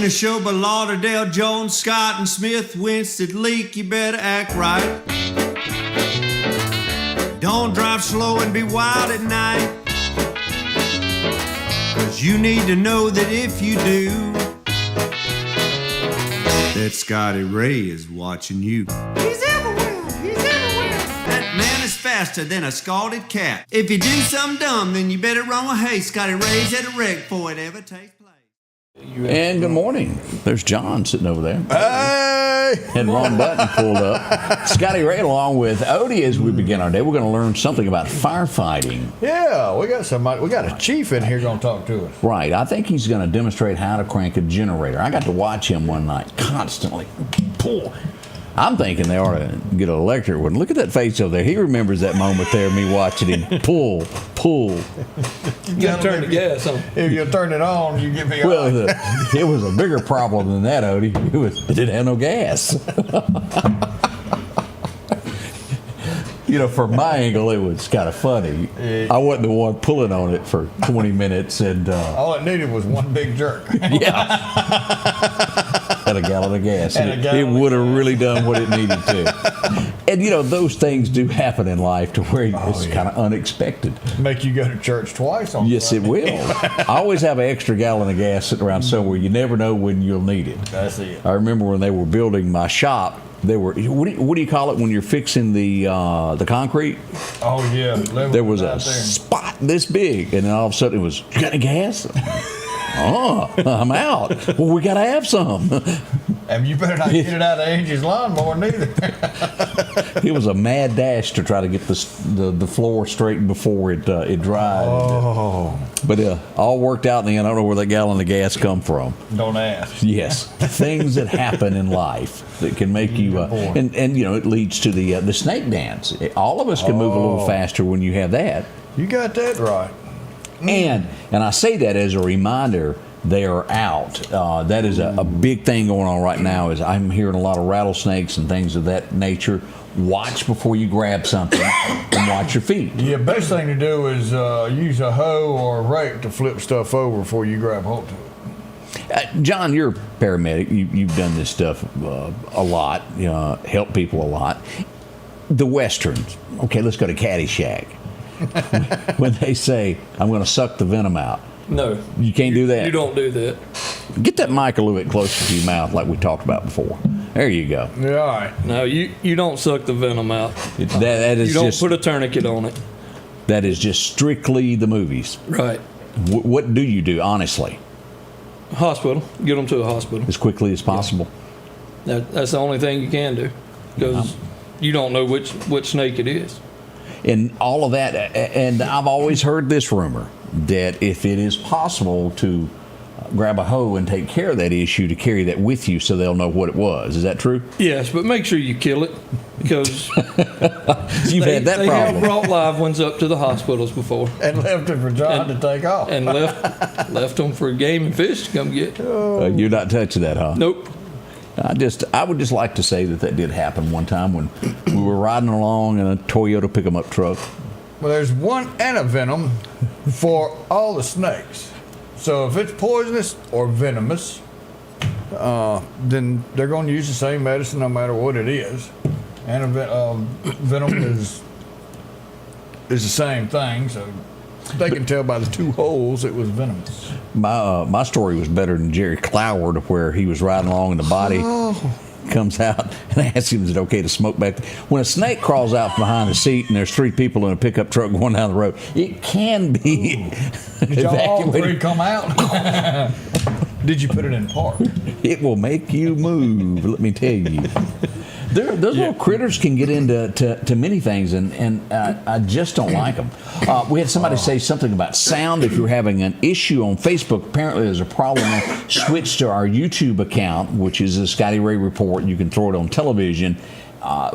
a show by Lauderdale, Jones, Scott, and Smith, Winston, Leak, you better act right. Don't drive slow and be wild at night, 'cause you need to know that if you do, that Scotty Ray is watching you. He's everywhere, he's everywhere. That man is faster than a scalded cat. If you do something dumb, then you better run with haste. Scotty Ray's at a wreck before it ever takes place. And good morning. There's John sitting over there. Hey! Had the wrong button pulled up. Scotty Ray along with Odie as we begin our day. We're going to learn something about firefighting. Yeah, we got somebody. We got a chief in here going to talk to us. Right. I think he's going to demonstrate how to crank a generator. I got to watch him one night constantly. Pull. I'm thinking they ought to get an electric one. Look at that face over there. He remembers that moment there, me watching him pull. You got to turn the gas on. If you turn it on, you get me Well, it was a bigger problem than that, Odie. It didn't have no gas. You know, from my angle, it was kind of funny. I wasn't the one pulling on it for 20 minutes. And all it needed was one big jerk. Yeah. And a gallon of gas. It would have really done what it needed to. And, you know, those things do happen in life to where it's kind of unexpected. Make you go to church twice on Yes, Sunday. it will. I always have an extra gallon of gas sitting around somewhere. You never know when you'll need it. That's it. I remember when they were building my shop, they were, what do you call it when you're fixing the concrete? Oh, yeah. There was a spot this big, and then all of a sudden it was, you got any gas? Oh, I'm out. Well, we got to have some. And you better not get it out of Angie's lawnmower neither. It was a mad dash to try to get the floor straightened before it dried. Oh. But all worked out in the end. I don't know where that gallon of gas come from. Don't ask. Yes, things that happen in life that can make you, and you know, it leads to the snake dance. All of us can move a little faster when you have that. You got that right. And I say that as a reminder, they are out. That is a big thing going on right now. Is I'm hearing a lot of rattlesnakes and things of that nature. Watch before you grab something and watch your feet. Yeah, best thing to do is use a hoe or a rake to flip stuff over before you grab hold of it. John, you're a paramedic. You've done this stuff a lot, helped people a lot. The Westerns. Okay, let's go to Caddyshack. When they say, I'm going to suck the venom out. No. You can't do that. You don't do that. Get that mic a little bit closer to your mouth like we talked about before. There you go. Yeah, all right. No, you don't suck the venom out. That is you don't just, put a tourniquet on it. That is just strictly the movies. Right. What do you do, honestly? Hospital. Get them to a hospital. As quickly as possible. That's the only thing you can do. Because you don't know which snake it is. And all of that, and I've always heard this rumor that if it is possible to grab a hoe and take care of that issue, to carry that with you so they'll know what it was. Is that true? Yes, but make sure you kill it, because you've had that they problem. have brought live ones up to the hospitals before. And left it for John to take off. And left them for game and fish to come get. You're not touching that, huh? Nope. I would just like to say that did happen one time when we were riding along in a Toyota pick-em-up truck. Well, there's one antivenom for all the snakes. So if it's poisonous or venomous, then they're going to use the same medicine no matter what it is. Venom is the same thing, so they can tell by the two holes it was venomous. My story was better than Jerry Cloward, where he was riding along and the body comes out and asks him, is it okay to smoke back there? When a snake crawls out from behind the seat and there's three people in a pickup truck going down the road, it can be Did y'all all three evacuated. come out? Did you put it in park? It will make you move, let me tell you. Those little critters can get into many things, and I just don't like them. We had somebody say something about sound. If you're having an issue on Facebook, apparently there's a problem. Switch to our YouTube account, which is the Scotty Ray Report. You can throw it on television.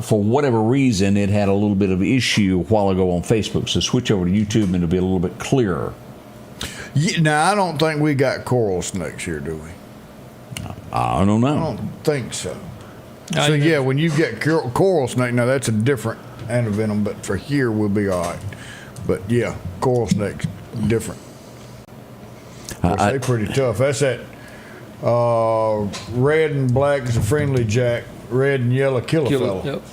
For whatever reason, it had a little bit of issue a while ago on Facebook. So switch over to YouTube, and it'll be a little bit clearer. Yeah, now, I don't think we got coral snakes here, do we? I don't know. I don't think so. So, yeah, when you get coral snake, now that's a different antivenom, but for here we'll be all right. But, yeah, coral snake's different. They're pretty tough. That's that Red and black is a friendly jack. Red and yellow kill a Kill fellow. it. Yep.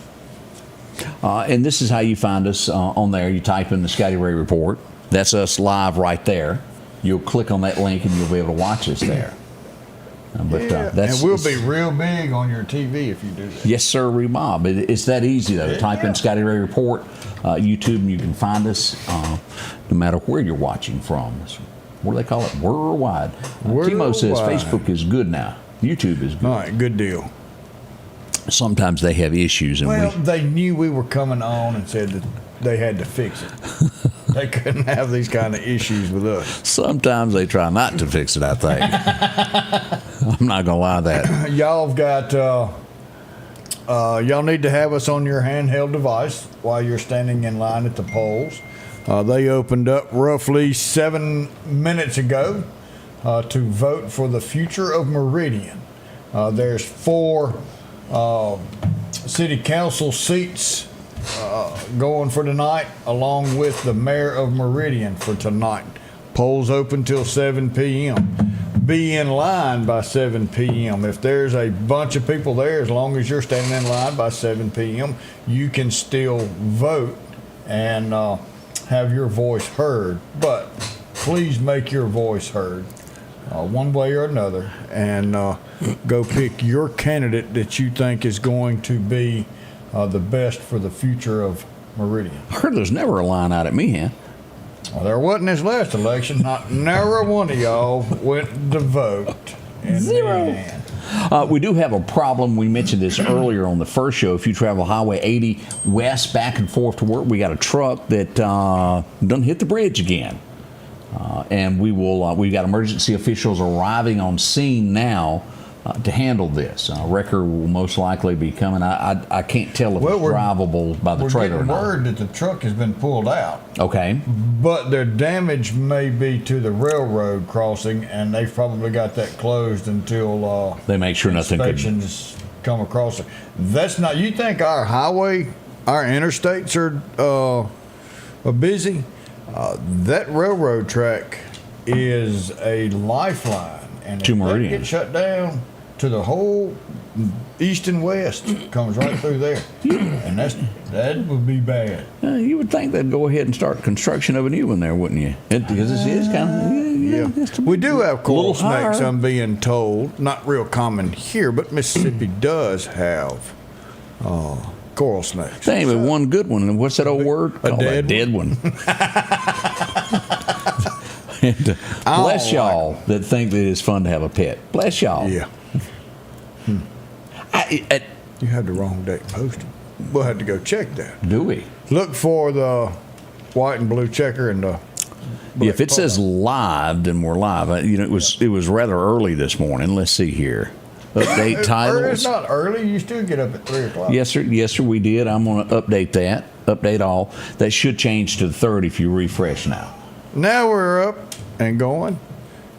And this is how you find us on there. You type in the Scotty Ray Report. That's us live right there. You'll click on that link and you'll be able to watch us there. And we'll be real big on your TV if you do that. Yes, sir, Bob. It's that easy, though. Type in Scotty Ray Report, YouTube, and you can find us no matter where you're watching from. What do they call it? Worldwide. Timo says Facebook is good now. YouTube is good. All right, good deal. Sometimes they have issues. And they knew we were coming on and said that they had to fix it. They couldn't have these kind of issues with us. Sometimes they try not to fix it, I think. I'm not going to lie to that. Y'all have got, y'all need to have us on your handheld device while you're standing in line at the polls. They opened up roughly 7 minutes ago to vote for the future of Meridian. There's 4 city council seats going for tonight, along with the mayor of Meridian for tonight. Polls open till 7 p.m. Be in line by 7 p.m. If there's a bunch of people there, as long as you're standing in line by 7 p.m., you can still vote and have your voice heard. But please make your voice heard one way or another, and go pick your candidate that you think is going to be the best for the future of Meridian. I heard there's never a line out at me, huh? Well, there wasn't this last election. Not never one of y'all went to vote. Zero. We do have a problem. We mentioned this earlier on the first show. If you travel Highway 80 west back and forth to work, we got a truck that done hit the bridge again. And we've got emergency officials arriving on scene now to handle this. Wrecker will most likely be coming. I can't tell if it's drivable by the trailer or not. We're getting word that the truck has been pulled out. Okay. But their damage may be to the railroad crossing, and they've probably got that closed until they make sure nothing inspections come across it. That's not. You think our highway, our interstates are busy? That railroad track is a lifeline, and to if Meridian. that gets shut down, to the whole east and west comes right through there, and that would be bad. You would think they'd go ahead and start construction of a new one there, wouldn't you? Because it is kind of We do have coral snakes, higher. I'm being told. Not real common here, but Mississippi does have coral snakes. Dang, but one good one. And what's that old word? A dead one. And, bless y'all that think that it's fun to have a pet. Bless y'all. Yeah. You had the wrong date posted. We'll have to go check that. Do we? Look for the white and blue checker and the black If it polo. says live, then we're live. It was rather early this morning. Let's see here. Update titles. It's not early. You still get up at 3 o'clock. Yes, sir. Yes, sir. We did. I'm going to update that. Update all. That should change to the 3rd if you refresh now. Now we're up and going.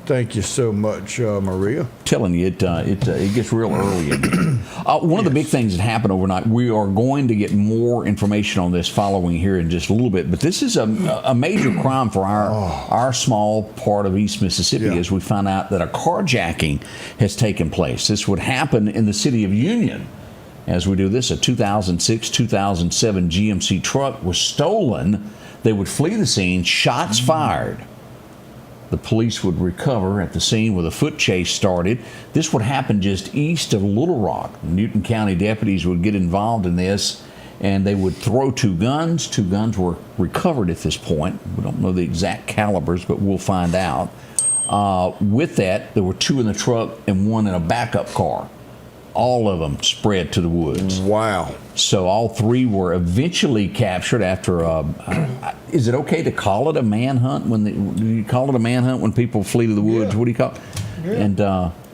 Thank you so much, Maria. Telling you, it gets real early in here. One of the big things that happened overnight, we are going to get more information on this following here in just a little bit, but this is a major crime for our small part of East Mississippi as we find out that a carjacking has taken place. This would happen in the city of Union. As we do this, a 2006-2007 GMC truck was stolen. They would flee the scene, shots fired. The police would recover at the scene where the foot chase started. This would happen just east of Little Rock. Newton County deputies would get involved in this, and they would throw 2 guns. 2 guns were recovered at this point. We don't know the exact calibers, but we'll find out. With that, there were 2 in the truck and 1 in a backup car. All of them spread to the woods. Wow. So all 3 were eventually captured after is it okay to call it a manhunt do you call it a manhunt when people flee to the woods? Yeah. What do you call it? Yeah. And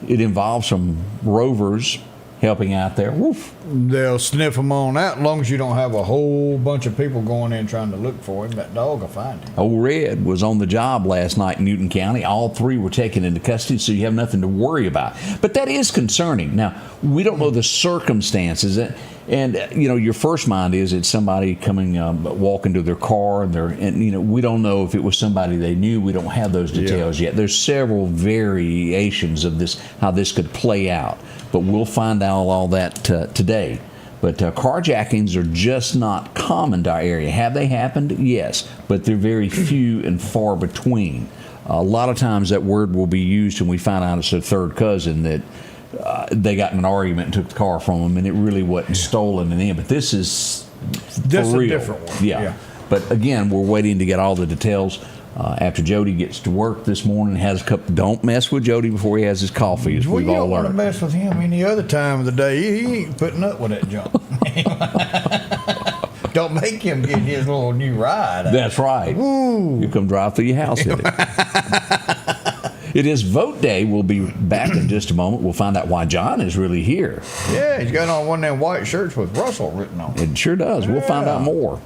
it involves some rovers helping out there. Woof. They'll sniff them on out as long as you don't have a whole bunch of people going in trying to look for him. That dog will find him. Old Red was on the job last night in Newton County. All 3 were taken into custody, so you have nothing to worry about. But that is concerning. Now, we don't know the circumstances. And your first mind is it's somebody coming, walking to their car, and we don't know if it was somebody they knew. We don't have those details yet. There's several variations of this, how this could play out, but we'll find out all that today. But carjackings are just not common to our area. Have they happened? Yes, but they're very few and far between. A lot of times that word will be used when we find out it's a third cousin that they got in an argument and took the car from them, and it really wasn't stolen in the end. But this is This for a real. different one. Yeah. But again, we're waiting to get all the details. After Jody gets to work this morning, has a cup. Don't mess with Jody before he has his coffee, as Well, we've you all don't want to learned. mess with him any other time of the day. He ain't putting up with that junk. Don't make him get his little new ride. That's right. Ooh. You come drive through your house in it. It is vote day. We'll be back in just a moment. We'll find out why John is really here. Yeah, he's got on one of them white shirts with Russell written on it. It sure does. We'll find out Yeah. more.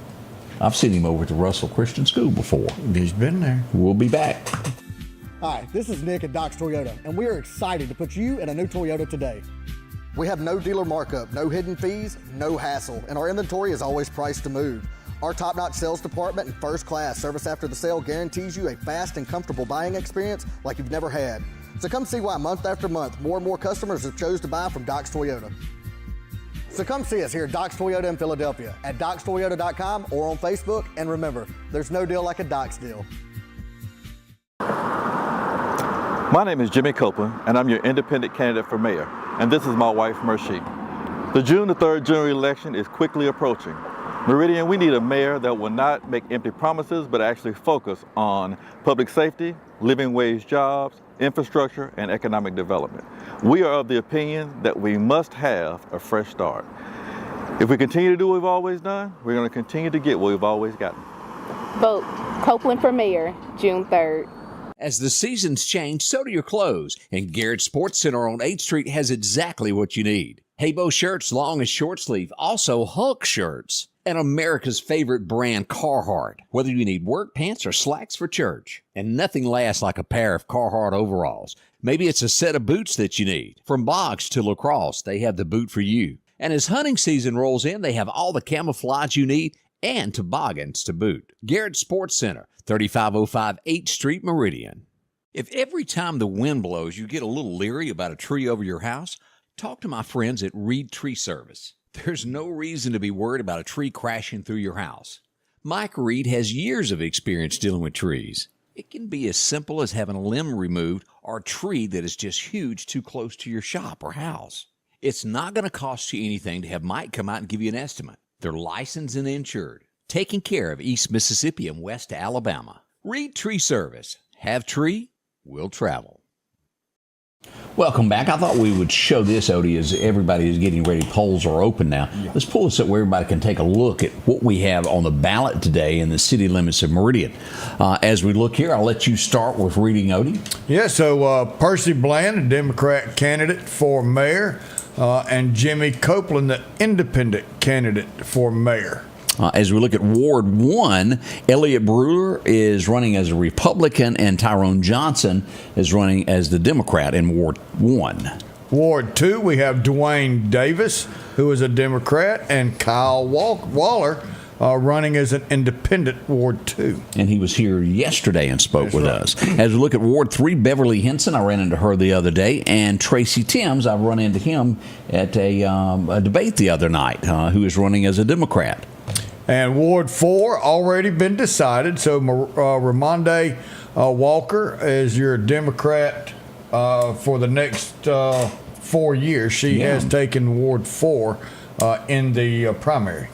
I've seen him over at the Russell Christian School before. He's been there. We'll be back. Hi, this is Nick at Doc's Toyota, and we are excited to put you in a new Toyota today. We have no dealer markup, no hidden fees, no hassle, and our inventory is always priced to move. Our top-notch sales department and first-class service after the sale guarantees you a fast and comfortable buying experience like you've never had. So come see why month after month, more and more customers have chose to buy from Doc's Toyota. So come see us here at Doc's Toyota in Philadelphia, at docstoyota.com or on Facebook, and remember, there's no deal like a Doc's deal. My name is Jimmy Copeland, and I'm your independent candidate for mayor, and this is my wife, Mershie. The June the 3rd general election is quickly approaching. Meridian, we need a mayor that will not make empty promises, but actually focus on public safety, living wage jobs, infrastructure, and economic development. We are of the opinion that we must have a fresh start. If we continue to do what we've always done, we're going to continue to get what we've always gotten. Vote Copeland for mayor, June 3rd. As the seasons change, so do your clothes, and Garrett Sports Center on 8th Street has exactly what you need. Haybo shirts, long and short sleeve, also Hulk shirts, and America's favorite brand, Carhartt. Whether you need work pants or slacks for church, and nothing lasts like a pair of Carhartt overalls. Maybe it's a set of boots that you need. From box to lacrosse, they have the boot for you. And as hunting season rolls in, they have all the camouflage you need and toboggans to boot. Garrett Sports Center, 3505 8th Street, Meridian. If every time the wind blows you get a little leery about a tree over your house, talk to my friends at Reed Tree Service. There's no reason to be worried about a tree crashing through your house. Mike Reed has years of experience dealing with trees. It can be as simple as having a limb removed or a tree that is just huge too close to your shop or house. It's not going to cost you anything to have Mike come out and give you an estimate. They're licensed and insured, taking care of East Mississippi and West Alabama. Reed Tree Service. Have tree, will travel. Welcome back. I thought we would show this, Odie, as everybody is getting ready. Polls are open now. Let's pull this up where everybody can take a look at what we have on the ballot today in the city limits of Meridian. As we look here, I'll let you start with reading, Odie. Yeah, so Percy Bland, a Democrat candidate for mayor, and Jimmy Copeland, the independent candidate for mayor. As we look at Ward 1, Elliot Brewer is running as a Republican and Tyrone Johnson is running as the Democrat in Ward 1. Ward 2, we have Dwayne Davis, who is a Democrat, and Kyle Waller running as an independent, Ward 2. And he was here yesterday and spoke That's with right. us. As we look at Ward 3, Beverly Henson, I ran into her the other day, and Tracy Timms, I run into him at a debate the other night, who is running as a Democrat. And Ward 4 already been decided. So Ramonde Walker is your Democrat for the next 4 years. She has taken Ward 4 in the primary.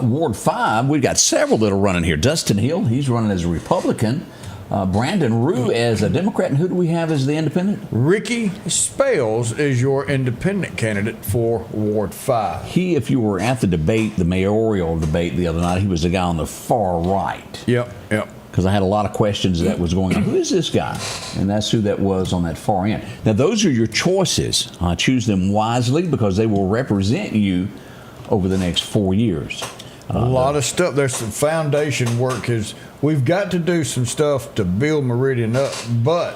Ward 5, we've got several that are running here. Dustin Hill, he's running as a Republican. Brandon Rue as a Democrat. And who do we have as the independent? Ricky Spales is your independent candidate for Ward 5. He, if you were at the debate, the mayoral debate the other night, he was the guy on the far right. Yep. Because I had a lot of questions that was going on. Who is this guy? And that's who that was on that far end. Now, those are your choices. Choose them wisely because they will represent you over the next 4 years. A lot of stuff. There's some foundation work. We've got to do some stuff to build Meridian up. But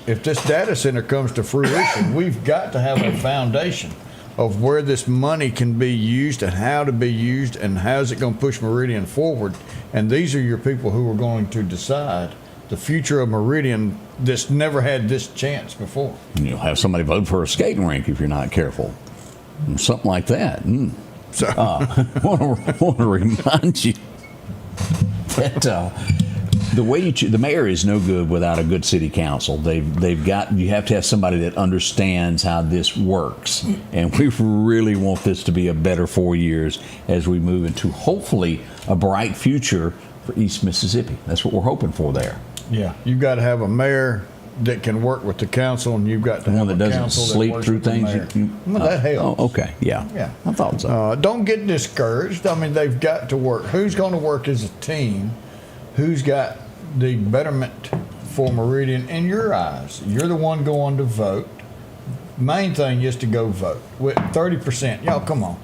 if this data center comes to fruition, we've got to have a foundation of where this money can be used and how to be used and how's it going to push Meridian forward. And these are your people who are going to decide the future of Meridian that's never had this chance before. You'll have somebody vote for a skating rink if you're not careful. Something like that. So Want to remind you that the way the mayor is no good without a good city council. They've got, you have to have somebody that understands how this works, and we really want this to be a better 4 years as we move into hopefully a bright future for East Mississippi. That's what we're hoping for there. yeah, you've got to have a mayor that can work with the council, and you've got to have One that a doesn't council that sleep works through with the things. mayor. Well, that helps. Oh, okay, yeah, Yeah. I thought so. Don't get discouraged. I mean, they've got to work. Who's going to work as a team? Who's got the betterment for Meridian in your eyes? You're the one going to vote. Main thing is to go vote. With 30%, y'all, come on.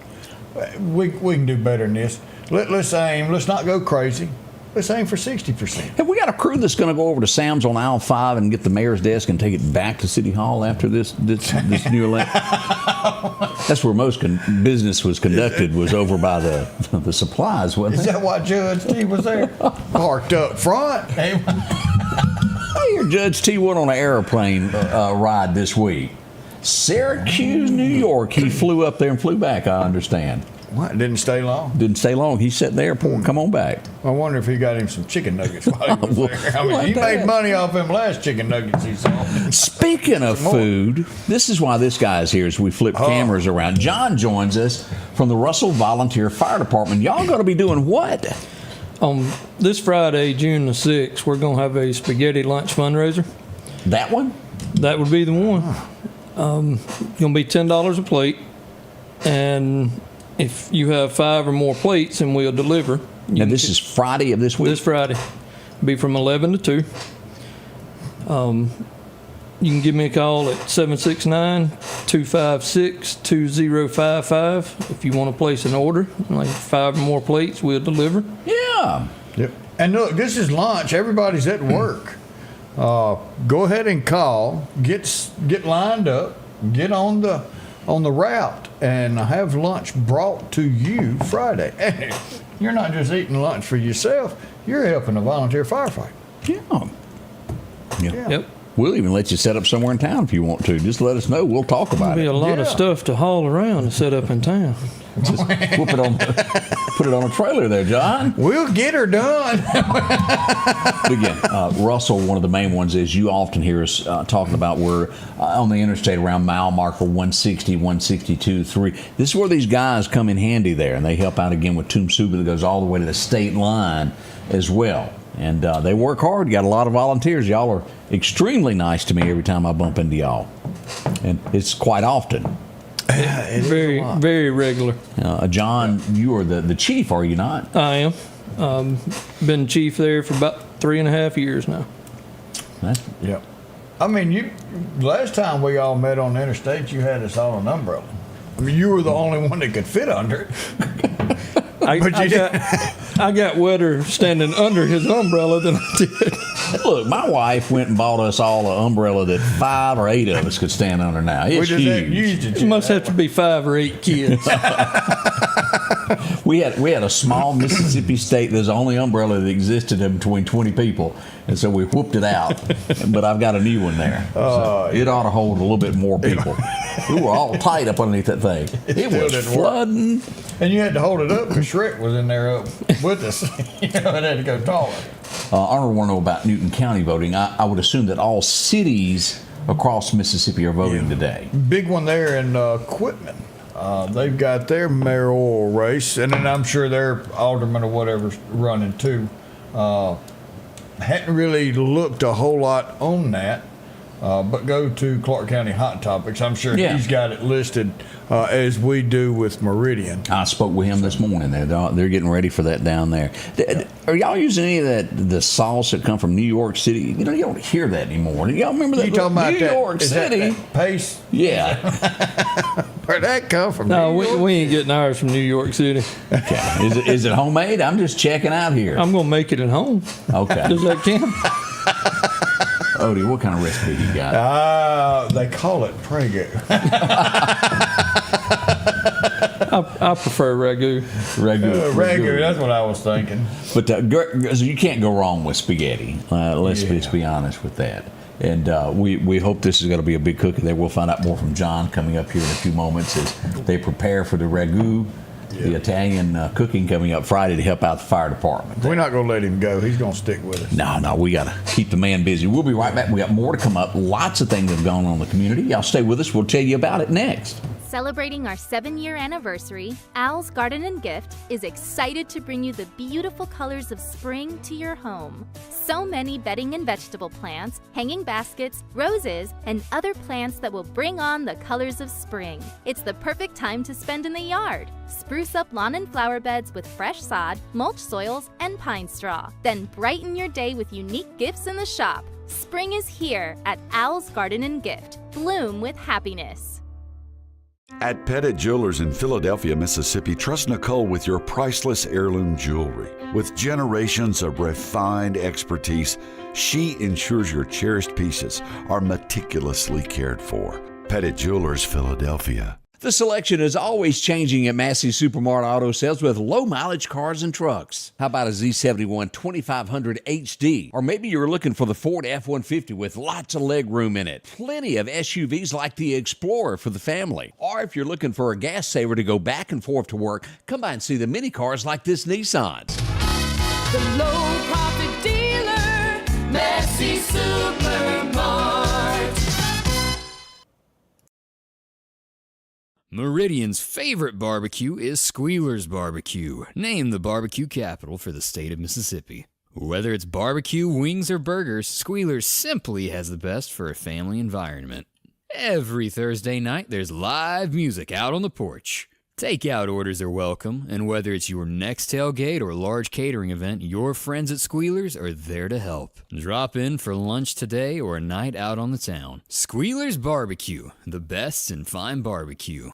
We can do better than this. Let's aim. Let's not go crazy. Let's aim for 60%. Have we got a crew that's going to go over to Sam's on aisle 5 and get the mayor's desk and take it back to City Hall after this new election? That's where most business was conducted, was over by the supplies, wasn't Is it? that why Judge T was there? Parked up front. I hear Judge T went on an airplane ride this week. Syracuse, New York. He flew up there and flew back, I understand. What? Didn't stay long. Didn't stay long. He sat in the airport. Come on back. I wonder if he got him some chicken nuggets while he was Well, there. I mean, like he made that. money off them last chicken nuggets he saw. Speaking of more. food, this is why this guy is here as we flip cameras around. John joins us from the Russell Volunteer Fire Department. Y'all going to be doing what? On this Friday, June the 6th, we're going to have a spaghetti lunch fundraiser. That one? That would be the one. Going to be $10 a plate. And if you have 5 or more plates, and we'll deliver. Now, this is Friday of this week? This Friday. Be from 11 to 2. You can give me a call at 769-256-2055 if you want to place an order. Like 5 or more plates, we'll deliver. Yeah. Yep. And look, this is lunch. Everybody's at work. Go ahead and call. Get lined up. Get on the route and have lunch brought to you Friday. And you're not just eating lunch for yourself. You're helping a volunteer firefighter. Yeah. Yep. We'll even let you set up somewhere in town if you want to. Just let us know. We'll talk There'll about be it. a lot of Yeah. stuff to haul around and set up in town. Just put it on a trailer there, John. We'll get her done. But again, Russell, one of the main ones is you often hear us talking about we're on the interstate around mile marker 160, 162, 3. This is where these guys come in handy there, and they help out again with Tomb Suba that goes all the way to the state line as well. And they work hard. You got a lot of volunteers. Y'all are extremely nice to me every time I bump into y'all. And it's quite often. Very, very regular. John, you are the chief, are you not? I am. Been chief there for about 3.5 years now. Yep. I mean, last time we all met on the interstate, you had us all an umbrella. I mean, you were the only one that could fit under it. I got wetter standing under his umbrella than I did. Look, my wife went and bought us all an umbrella that 5 or 8 of us could stand under now. It's huge. It must have to be 5 or 8 kids. We had a small Mississippi state. There's the only umbrella that existed in between 20 people, and so we whooped it out. But I've got a new one there. So it ought to hold a little bit more people. We were all tight up underneath that thing. It was flooding. And you had to hold it up because Shrek was in there up with us. You know, it had to go taller. I don't want to know about Newton County voting. I would assume that all cities across Mississippi are voting today. Big one there in Quitman. They've got their mayoral race, and then I'm sure their alderman or whatever's running too. Hadn't really looked a whole lot on that, but go to Clarke County Hot Topics. I'm sure he's got it listed as we do with Meridian. I spoke with him this morning. They're getting ready for that down there. Are y'all using any of the sauce that come from New York City? You know, you don't hear that anymore. Y'all remember that? You talking about New that, York is City? That pace? Yeah. Where'd that come from? No, New York? we ain't getting ours from New York City. Okay. Is it homemade? I'm just checking out here. I'm going to make it at home. Okay. Does that count? Odie, what kind of recipe you got? They call it Prego. I prefer ragu. Regular, that's what I was thinking. But you can't go wrong with spaghetti. Let's be honest with that. And we hope this is going to be a big cookie there. We'll find out more from John coming up here in a few moments as they prepare for the ragu, the Italian cooking coming up Friday to help out the fire department. We're not going to let him go. He's going to stick with us. No, we got to keep the man busy. We'll be right back. We got more to come up. Lots of things have gone on in the community. Y'all stay with us. We'll tell you about it next. Celebrating our 7-year anniversary, Al's Garden and Gift is excited to bring you the beautiful colors of spring to your home. So many bedding and vegetable plants, hanging baskets, roses, and other plants that will bring on the colors of spring. It's the perfect time to spend in the yard. Spruce up lawn and flower beds with fresh sod, mulch soils, and pine straw. Then brighten your day with unique gifts in the shop. Spring is here at Al's Garden and Gift. Bloom with happiness. At Pettit Jewelers in Philadelphia, Mississippi, trust Nicole with your priceless heirloom jewelry. With generations of refined expertise, she ensures your cherished pieces are meticulously cared for. Pettit Jewelers, Philadelphia. The selection is always changing at Massey Supermart Auto Sales with low-mileage cars and trucks. How about a Z71 2500 HD? Or maybe you're looking for the Ford F-150 with lots of leg room in it. Plenty of SUVs like the Explorer for the family. Or if you're looking for a gas saver to go back and forth to work, come by and see the mini cars like this Nissan. The low-profit dealer, Massey Supermart. Meridian's favorite barbecue is Squealer's Barbecue, named the barbecue capital for the state of Mississippi. Whether it's barbecue, wings, or burgers, Squealer's simply has the best for a family environment. Every Thursday night, there's live music out on the porch. Takeout orders are welcome, and whether it's your next tailgate or large catering event, your friends at Squealer's are there to help. Drop in for lunch today or a night out on the town. Squealer's Barbecue, the best in fine barbecue.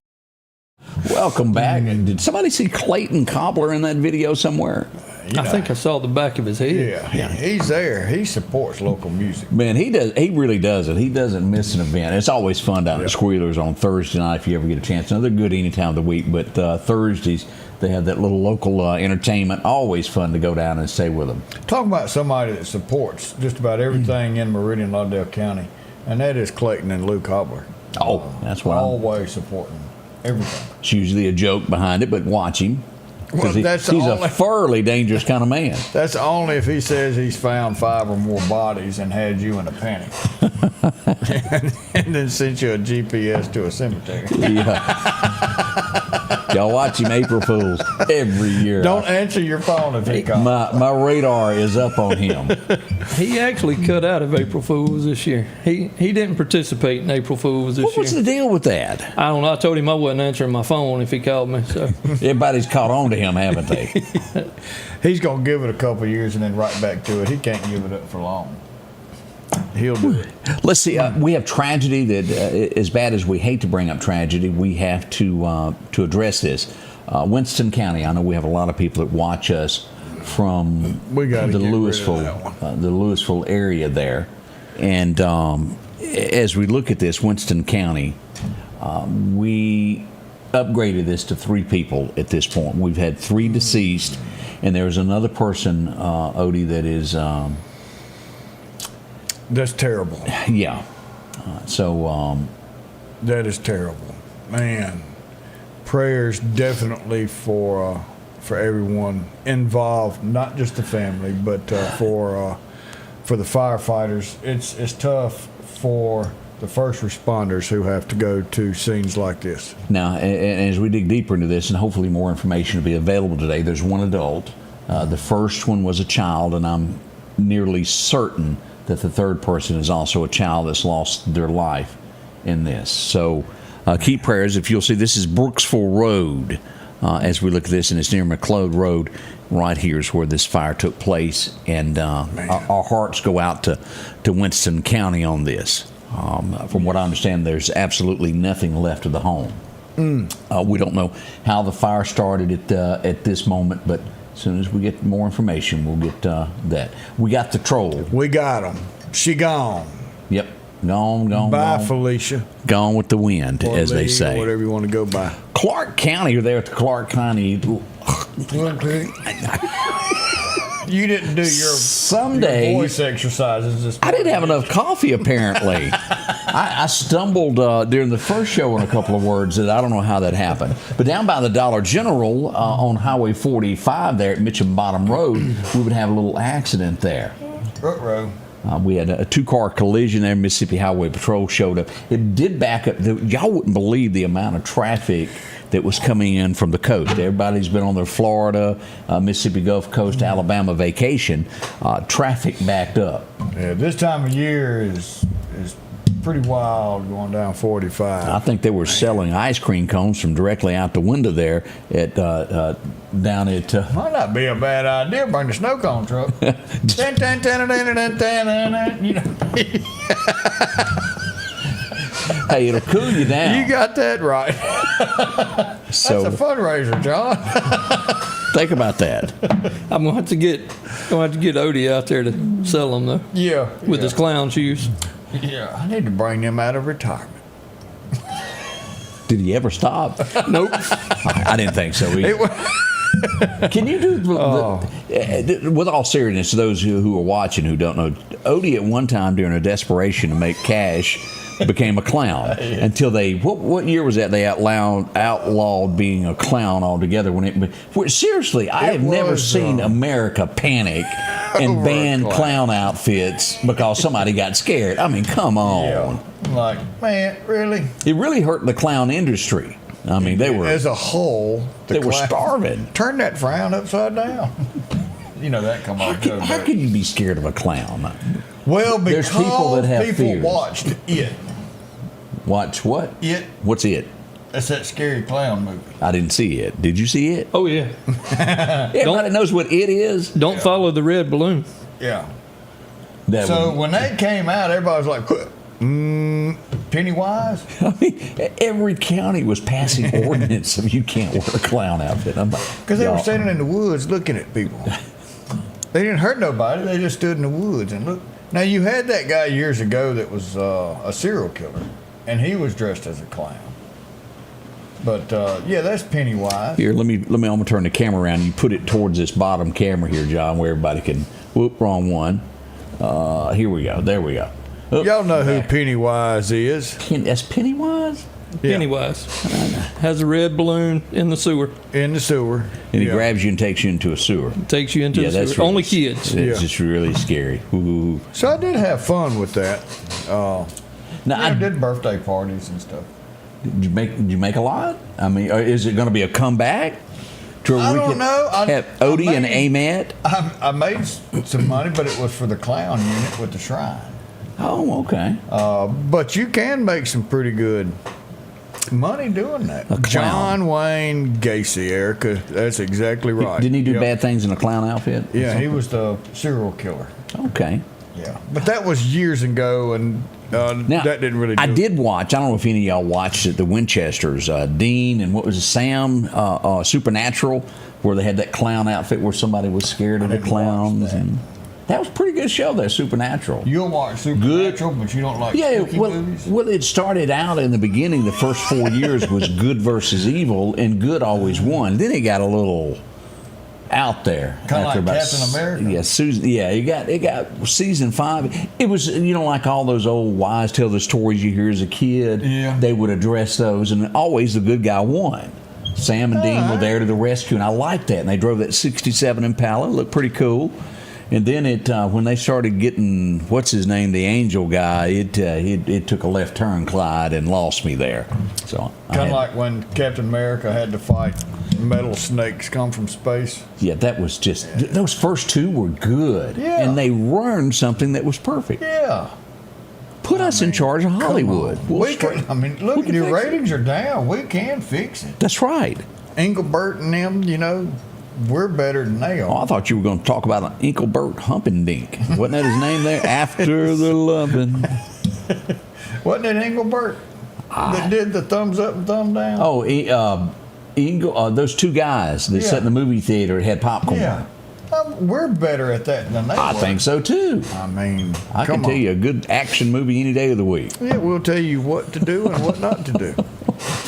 Welcome back. Did somebody see Clayton Cobbler in that video somewhere? I think I saw the back of his head. Yeah, he's there. He supports local music. Man, he does. He really does it. He doesn't miss an event. It's always fun down at Squealer's on Thursday night if you ever get a chance. Now, they're good any time of the week, but Thursdays they have that little local entertainment. Always fun to go down and stay with them. Talk about somebody that supports just about everything in Meridian, Lauderdale County, and that is Clayton and Lou Cobbler. Oh, that's what always supporting everything. It's usually a joke behind it, but watch him. Because he's a thoroughly dangerous kind of man. That's only if he says he's found 5 or more bodies and had you in a panic. and then sent you a GPS to a cemetery. Yeah. Y'all watch him April Fools every year. Don't answer your phone if he calls. My radar is up on him. He actually cut out of April Fools this year. He didn't participate in April Fools this year. What's the deal with that? I don't know. I told him I wasn't answering my phone if he called me. So everybody's caught on to him, haven't they? He's going to give it a couple of years and then right back to it. He can't give it up for long. He'll do it. Let's see. We have tragedy that, as bad as we hate to bring up tragedy, we have to address this. Winston County. I know we have a lot of people that watch us from the Louisville area there, and as we look at this, Winston County, we upgraded this to 3 people at this point. We've had 3 deceased, and there's another person, Odie, that is. That's terrible. Yeah. That is terrible, man. Prayers definitely for everyone involved, not just the family, but for the firefighters. It's tough for the first responders who have to go to scenes like this. Now, and as we dig deeper into this, and hopefully more information will be available today, there's 1 adult. The first one was a child, and I'm nearly certain that the third person is also a child that's lost their life in this. So keep prayers. If you'll see, this is Brooksville Road as we look at this, and it's near McLeod Road. Right here is where this fire took place, and our hearts go out to Winston County on this. From what I understand, there's absolutely nothing left of the home. We don't know how the fire started at this moment, but as soon as we get more information, we'll get that. We got the troll. We got him. She gone. Yep. Gone. Bye, gone. Felicia. Gone with the wind, Or as they Lee, say. or whatever you want to go by. Clarke County, you're there at the Clarke County. You didn't do your Some your days- voice exercises. This I didn't have enough coffee, apparently. I stumbled during the first show on a couple of words that I don't know how that happened. But down by the Dollar General on Highway 45 there at Mitcham Bottom Road, we would have a little accident there. Ruh-roh. We had a two-car collision there. Mississippi Highway Patrol showed up. It did back up. Y'all wouldn't believe the amount of traffic that was coming in from the coast. Everybody's been on their Florida, Mississippi Gulf Coast, Alabama vacation. Traffic backed up. Yeah, this time of year is pretty wild going down 45. I think they were selling ice cream cones from directly out the window there at down at. Might not be a bad idea. Bring the snow cone truck. Dun, dun, dun, dun, dun, dun, dun, dun, you know. Hey, it'll cool you down. You got that right. So That's a fundraiser, John. think about that. I'm gonna have to get Odie out there to sell them though. Yeah. With his clown shoes. Yeah. I need to bring them out of retirement. Did he ever stop? Nope. I didn't think so either. Can you do, with all seriousness, those who are watching who don't know, Odie at one time during a desperation to make cash became a clown until they, what year was that? They outlawed being a clown altogether. Seriously, I have never seen America panic and ban clown outfits because somebody got scared. I mean, come on. Yeah. Like, man, really? It really hurt the clown industry. I mean, they were as a whole. They were starving. Turn that frown upside down. You know that come on. How can you be scared of a clown? Well, because there's people that have people fears. watched It. Watch what? It. What's It? That's that scary clown movie. I didn't see it. Did you see it? Oh yeah. Everybody knows what It is. Don't follow the red balloon. Yeah. When that came out, everybody was like, Pennywise? I mean, every county was passing ordinance of you can't wear a clown outfit. Because they were standing in the woods looking at people. They didn't hurt nobody. They just stood in the woods and looked. Now, you had that guy years ago that was a serial killer, and he was dressed as a clown. But, yeah, that's Pennywise. Here, let me. I'm gonna turn the camera around. You put it towards this bottom camera here, John, where everybody can. Whoop, wrong one. Here we go. There we go. Y'all know who Pennywise is. That's Pennywise? Yeah. Pennywise has a red balloon in the sewer. In the sewer. And he grabs you and takes you into a sewer. Takes you into the sewer. Really, Only kids. It's just really scary. Ooh. So I did have fun with that. I did birthday parties and stuff. Did you make a lot? I mean, is it going to be a comeback? I don't know. Have Odie and Amet? I made some money, but it was for the clown unit with the shrine. Oh, okay. But you can make some pretty good money doing that. John Wayne Gacy, Erica. That's exactly right. Didn't he do bad things in a clown outfit? Yeah, he was the serial killer. Okay. Yeah, but that was years ago, and now, that didn't really do I did watch, I don't know if any of y'all watched it, the Winchesters, Dean, and what was it, Sam, Supernatural, where they had that clown outfit where somebody was scared of the clowns. That was a pretty good show there, Supernatural. You'll watch Supernatural, but you don't like spooky movies? Well, it started out in the beginning, the first 4 years was good versus evil, and good always won. Then it got a little out there. Kind of like Captain America. Yeah, Susan. Yeah, it got season 5. It was, like all those old wives tell the stories you hear as a kid. Yeah. They would address those, and always the good guy won. Sam and Dean were there to the rescue, and I liked that. And they drove that '67 Impala. It looked pretty cool. And then when they started getting, what's his name, the angel guy, it took a left turn, Clyde, and lost me there. So kind of like when Captain America had to fight metal snakes come from space. Yeah, that was just, those first 2 were good. Yeah. And they learned something that was perfect. Yeah. Put us in charge of Hollywood. Look, your ratings are down. We can fix it. That's right. Engelbert and them, we're better than they are. Oh, I thought you were going to talk about Engelbert Humperdinck. Wasn't that his name there? After the loving. Wasn't it Engelbert that did the thumbs up and thumb down? Oh, those 2 guys that sat in the movie theater and had popcorn. Yeah. We're better at that than they I were. think so too. I mean, I can tell you a good action movie any day of the week. Yeah, we'll tell you what to do and what not to do.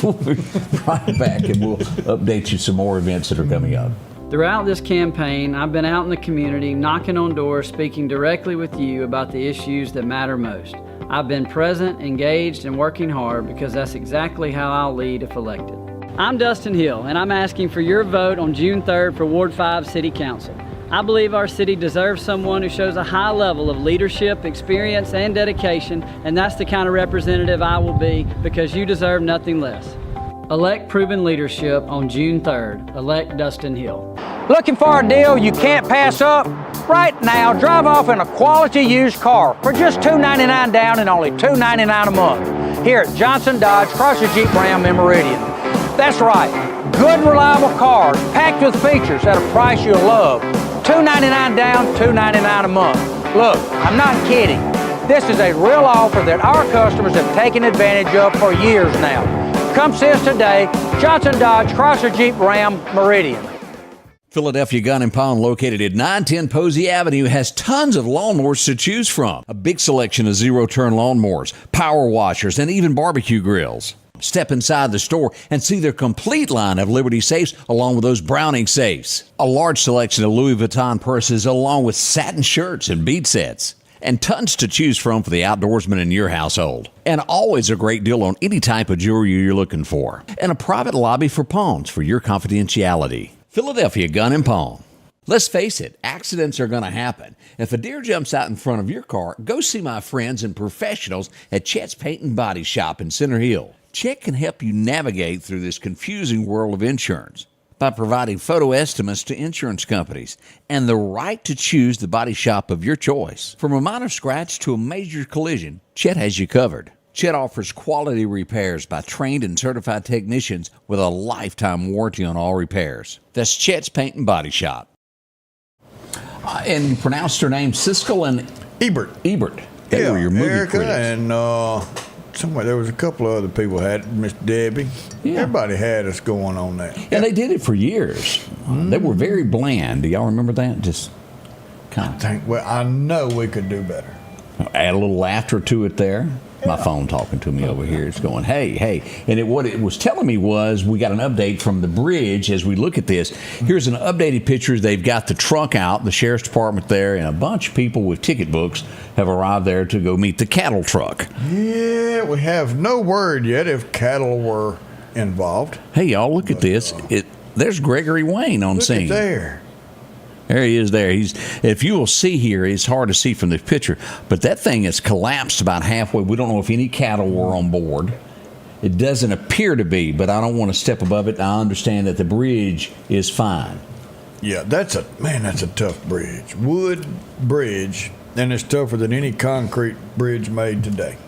We'll be right back and we'll update you some more events that are coming up. Throughout this campaign, I've been out in the community, knocking on doors, speaking directly with you about the issues that matter most. I've been present, engaged, and working hard because that's exactly how I'll lead if elected. I'm Dustin Hill, and I'm asking for your vote on June 3rd for Ward 5 City Council. I believe our city deserves someone who shows a high level of leadership, experience, and dedication, and that's the kind of representative I will be because you deserve nothing less. Elect proven leadership on June 3rd. Elect Dustin Hill. Looking for a deal you can't pass up? Right now, drive off in a quality used car for just $299 down and only $299 a month here at Johnson Dodge Chrysler Jeep Ram in Meridian. That's right, good reliable cars packed with features at a price you'll love. $299 down, $299 a month. Look, I'm not kidding. This is a real offer that our customers have taken advantage of for years now. Come see us today, Johnson Dodge Chrysler Jeep Ram Meridian. Philadelphia Gun and Pawn, located at 910 Posey Avenue, has tons of lawnmowers to choose from. A big selection of zero-turn lawnmowers, power washers, and even barbecue grills. Step inside the store and see their complete line of Liberty safes along with those Browning safes. A large selection of Louis Vuitton purses along with satin shirts and bead sets. And tons to choose from for the outdoorsman in your household. And always a great deal on any type of jewelry you're looking for. And a private lobby for pawns for your confidentiality. Philadelphia Gun and Pawn. Let's face it, accidents are going to happen. If a deer jumps out in front of your car, go see my friends and professionals at Chet's Paint and Body Shop in Center Hill. Chet can help you navigate through this confusing world of insurance by providing photo estimates to insurance companies and the right to choose the body shop of your choice. From a minor scratch to a major collision, Chet has you covered. Chet offers quality repairs by trained and certified technicians with a lifetime warranty on all repairs. That's Chet's Paint and Body Shop. And you pronounced her name Siskel and Ebert. They were your movie Erica critics. and somewhere there was a couple of other people had it, Miss Debbie. Yeah. Everybody had us going on that. And they did it for years. They were very bland. Do y'all remember that? Just kind of. Well, I know we could do better. Add a little laughter to it there. My phone talking to me over here. It's going, hey. And what it was telling me was we got an update from the bridge as we look at this. Here's an updated picture. They've got the truck out, the sheriff's department there, and a bunch of people with ticket books have arrived there to go meet the cattle truck. Yeah, we have no word yet if cattle were involved. Hey, y'all, look at this. There's Gregory Wayne on scene. Look at there. There he is there. If you will see here, it's hard to see from this picture, but that thing has collapsed about halfway. We don't know if any cattle were on board. It doesn't appear to be, but I don't want to step above it. I understand that the bridge is fine. Yeah, that's a tough bridge. Wood bridge, and it's tougher than any concrete bridge made today.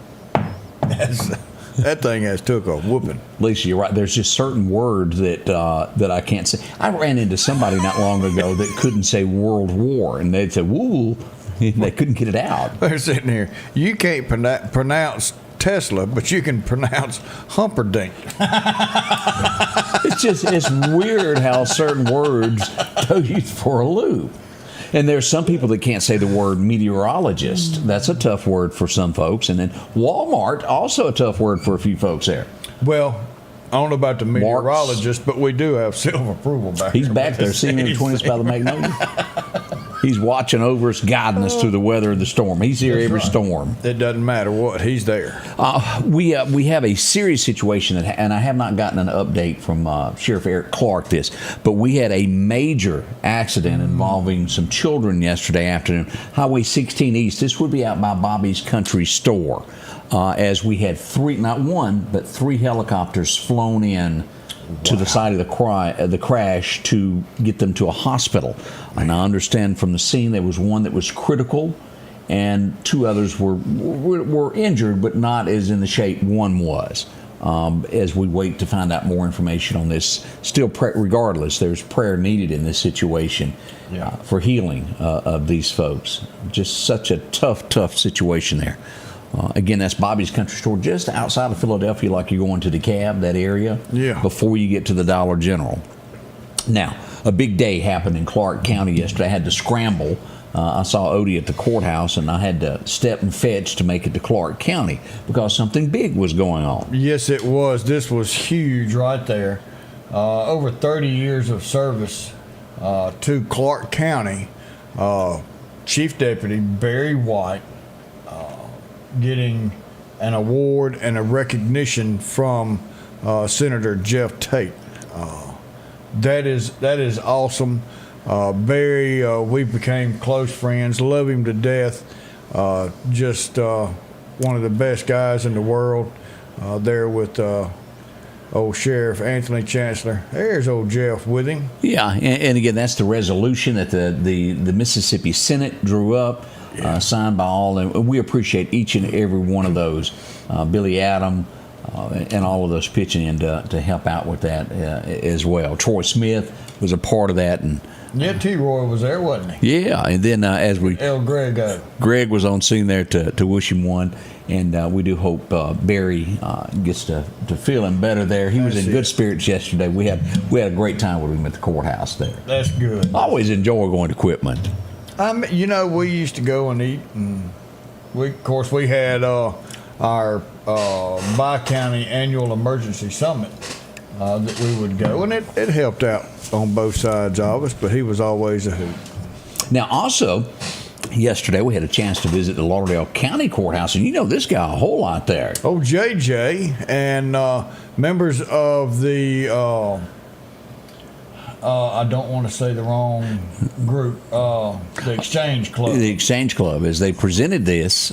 That thing has took a whooping. Lisa, you're right. There's just certain words that I can't say. I ran into somebody not long ago that couldn't say World War, and they'd say "woo," and they couldn't get it out. They're sitting here. You can't pronounce Tesla, but you can pronounce Humperdinck. It's weird how certain words throw you for a loop. And there's some people that can't say the word meteorologist. That's a tough word for some folks. And then Walmart, also a tough word for a few folks there. Well, I don't know about the meteorologist, but we do have seal of approval back there. He's back there, seeing him between us by the Magnolia. He's watching over us, guiding us through the weather of the storm. He's here every storm. It doesn't matter what, he's there. We have a serious situation, and I have not gotten an update from Sheriff Eric Clarke but we had a major accident involving some children yesterday afternoon. Highway 16 East. This would be out by Bobby's Country Store. As we had not one, but three helicopters flown in to the side of the crash to get them to a hospital. And I understand from the scene there was one that was critical, and two others were injured, but not as in the shape one was. As we wait to find out more information on this, still regardless, there's prayer needed in this situation for healing of these folks. Just such a tough situation there. Again, that's Bobby's Country Store, just outside of Philadelphia, like you're going to DeKalb, that area, before you get to the Dollar General. Now, a big day happened in Clarke County yesterday. I had to scramble. I saw Odie at the courthouse, and I had to step and fetch to make it to Clarke County because something big was going on. Yes, it was. This was huge right there. Over 30 years of service to Clarke County. Chief Deputy Barry White getting an award and a recognition from Senator Jeff Tate. That is awesome. Barry, we became close friends, love him to death. Just one of the best guys in the world there with old Sheriff Anthony Chancellor. There's old Jeff with him. Yeah, and again, that's the resolution that the Mississippi Senate drew up, signed by all, and we appreciate each and every one of those. Billy Adam and all of those pitching in to help out with that as well. Troy Smith was a part of that, and yeah, T-Roy was there, wasn't he? Yeah, and then as we Greg was on scene there to wish him one, and we do hope Barry gets to feeling better there. He was in good spirits yesterday. We had a great time with him at the courthouse there. That's good. I always enjoy going to Quitman. We used to go and eat, and we had our bi-county annual emergency summit that we would go, and it helped out on both sides of us, but he was always a hoot. Now, also, yesterday we had a chance to visit the Lauderdale County Courthouse, and you know this guy a whole lot there. Oh, JJ, and members of the, I don't want to say the wrong group, the Exchange Club. The Exchange Club, as they presented this,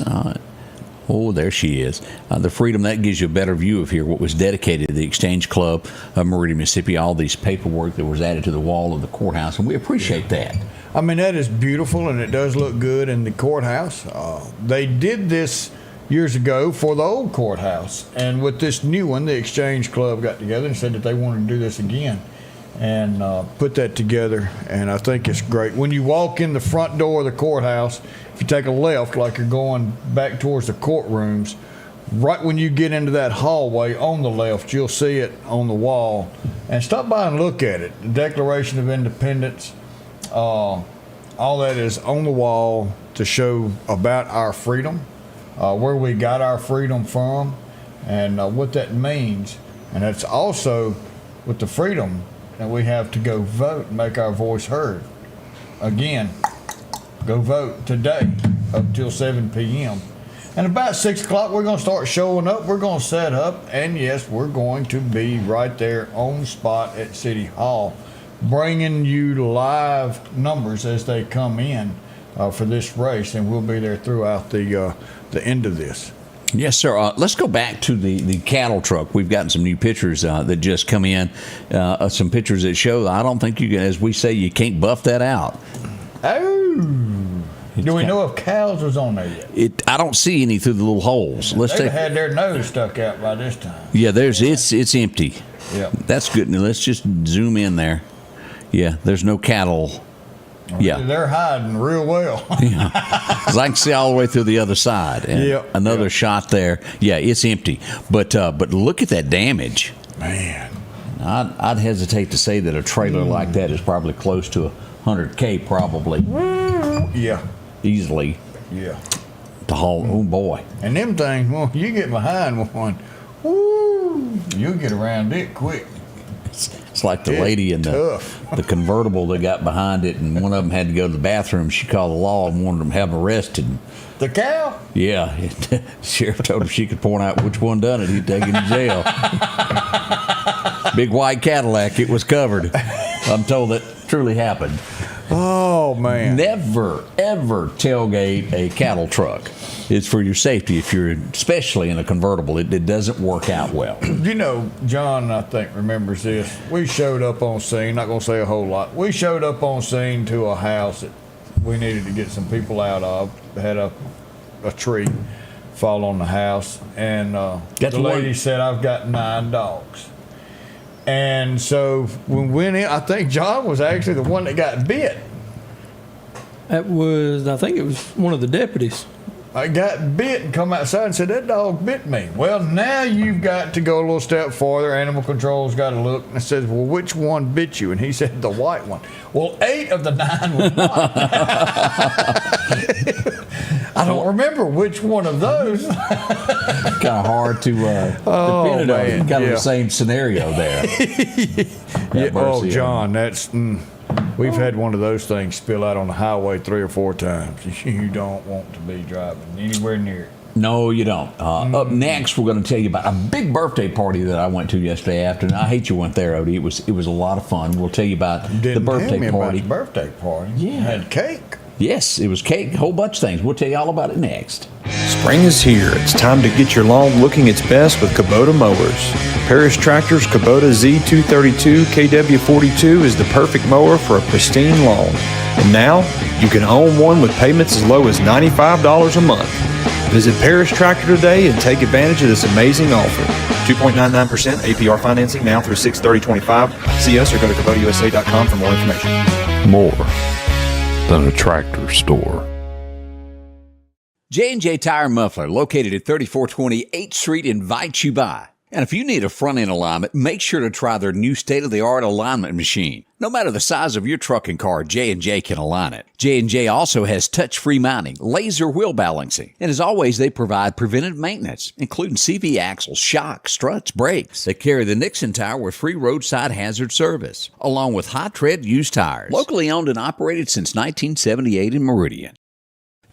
oh, there she is. The Freedom, that gives you a better view of here, what was dedicated to the Exchange Club of Meridian, Mississippi, all these paperwork that was added to the wall of the courthouse, and we appreciate that. I mean, that is beautiful, and it does look good in the courthouse. They did this years ago for the old courthouse, and with this new one, the Exchange Club got together and said that they wanted to do this again and put that together, and I think it's great. When you walk in the front door of the courthouse, if you take a left like you're going back towards the courtrooms, right when you get into that hallway on the left, you'll see it on the wall. And stop by and look at it. The Declaration of Independence, all that is on the wall to show about our freedom, where we got our freedom from, and what that means. And it's also with the freedom that we have to go vote and make our voice heard. Again, go vote today up till 7 p.m. And about 6 o'clock, we're going to start showing up. We're going to set up. And, yes, we're going to be right there on spot at City Hall, bringing you live numbers as they come in for this race. And we'll be there throughout the end of this. Yes, sir. Let's go back to the cattle truck. We've gotten some new pictures that just come in. Some pictures that show, I don't think you can, as we say, you can't buff that out. Oh. Do we know if cows was on there yet? I don't see any through the little holes. They've had their nose stuck out by this time. Yeah, it's empty. Yeah. That's good. Now let's just zoom in there. Yeah, there's no cattle. Yeah, they're hiding real well. Yeah, because I can see all the way through the other side. And another shot there. Yeah, it's empty. But look at that damage, man. I'd hesitate to say that a trailer like that is probably close to $100K, probably. Yeah, easily. Yeah, to haul. Oh boy. And them things, well, you get behind one, woo, you'll get around it quick. It's like the lady in the convertible that got behind it, and one of them had to go to the bathroom. She called the law and wanted them to have them arrested. The cow? Yeah. The sheriff told her she could point out which one done it. He'd take him to jail. Big white Cadillac. It was covered. I'm told that truly happened. Oh, man. Never, ever tailgate a cattle truck. It's for your safety, if you're especially in a convertible. It doesn't work out well. You know, John, I think, remembers this. We showed up on scene, not going to say a whole lot. We showed up on scene to a house that we needed to get some people out of. Had a tree fall on the house, and the lady said, I've got 9 dogs. And so when we went in, I think John was actually the one that got bit. I think it was one of the deputies. I got bit and come outside and said, that dog bit me. Well, now you've got to go a little step farther. Animal control's got to look and says, well, which one bit you? And he said, the white one. Well, 8 of the 9 was white. I don't remember which one of those. Kind of hard to depend on. Kind of the same scenario there. Yeah, oh, John, that's... We've had one of those things spill out on the highway 3 or 4 times. You don't want to be driving anywhere near it. No, you don't. Up next, we're going to tell you about a big birthday party that I went to yesterday afternoon. I hate you went there, Odie. It was a lot of fun. We'll tell you about the birthday party. About the birthday party. Yeah. Had cake. Yes, it was cake, a whole bunch of things. We'll tell you all about it next. Spring is here. It's time to get your lawn looking its best with Kubota mowers. Parish Tractor's Kubota Z232 KW42 is the perfect mower for a pristine lawn. And now, you can own one with payments as low as $95 a month. Visit Parish Tractor today and take advantage of this amazing offer. 2.99% APR financing now through 6/30/25. See us or go to KubotaUSA.com for more information. More than a tractor store. J&J Tire Muffler, located at 3420 8th Street, invites you by. And if you need a front-end alignment, make sure to try their new state-of-the-art alignment machine. No matter the size of your truck and car, J&J can align it. J&J also has touch-free mounting, laser wheel balancing, and as always, they provide preventive maintenance, including CV axles, shocks, struts, brakes. They carry the Nixon tire with free roadside hazard service, along with high-tread used tires. Locally owned and operated since 1978 in Meridian.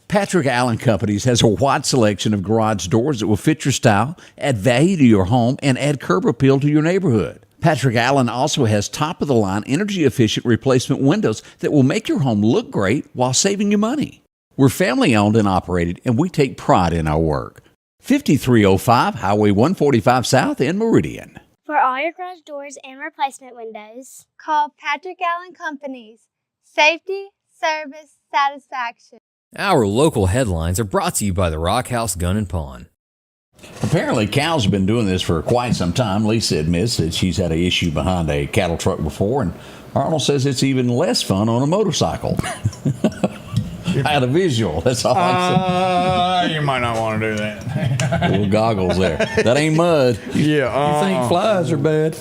Patrick Allen Companies has a wide selection of garage doors that will fit your style, add value to your home, and add curb appeal to your neighborhood. Patrick Allen also has top-of-the-line, energy-efficient replacement windows that will make your home look great while saving you money. We're family-owned and operated, and we take pride in our work. 5305 Highway 145 South in Meridian. For all your garage doors and replacement windows, call Patrick Allen Companies. Safety, service, satisfaction. Our local headlines are brought to you by the Rock House Gun and Pawn. Apparently, Cal's been doing this for quite some time. Lisa admits that she's had an issue behind a cattle truck before, and Arnold says it's even less fun on a motorcycle. I had a visual, that's all I You might not want to do that. Little goggles there. That ain't mud. Yeah. You think flies are bad?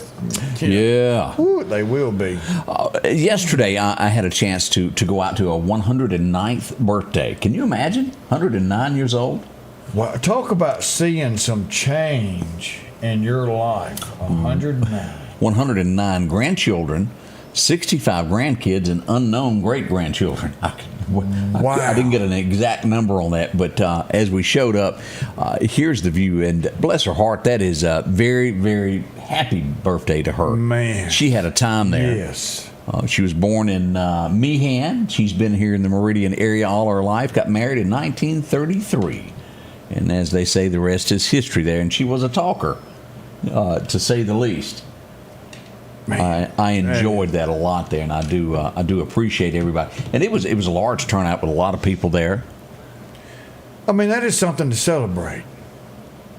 Yeah. Ooh, they will be. Yesterday, I had a chance to go out to a 109th birthday. Can you imagine? 109 years old? Well, talk about seeing some change in your life. 109. 109 grandchildren, 65 grandkids, and unknown great-grandchildren. Wow. I didn't get an exact number on that, but as we showed up, here's the view, and bless her heart, that is a very, very happy birthday to her. Man. She had a time there. Yes. She was born in Meehan. She's been here in the Meridian area all her life, got married in 1933. And as they say, the rest is history there. And she was a talker, to say the least. I enjoyed that a lot there, and I do appreciate everybody. And it was a large turnout with a lot of people there. I mean, that is something to celebrate.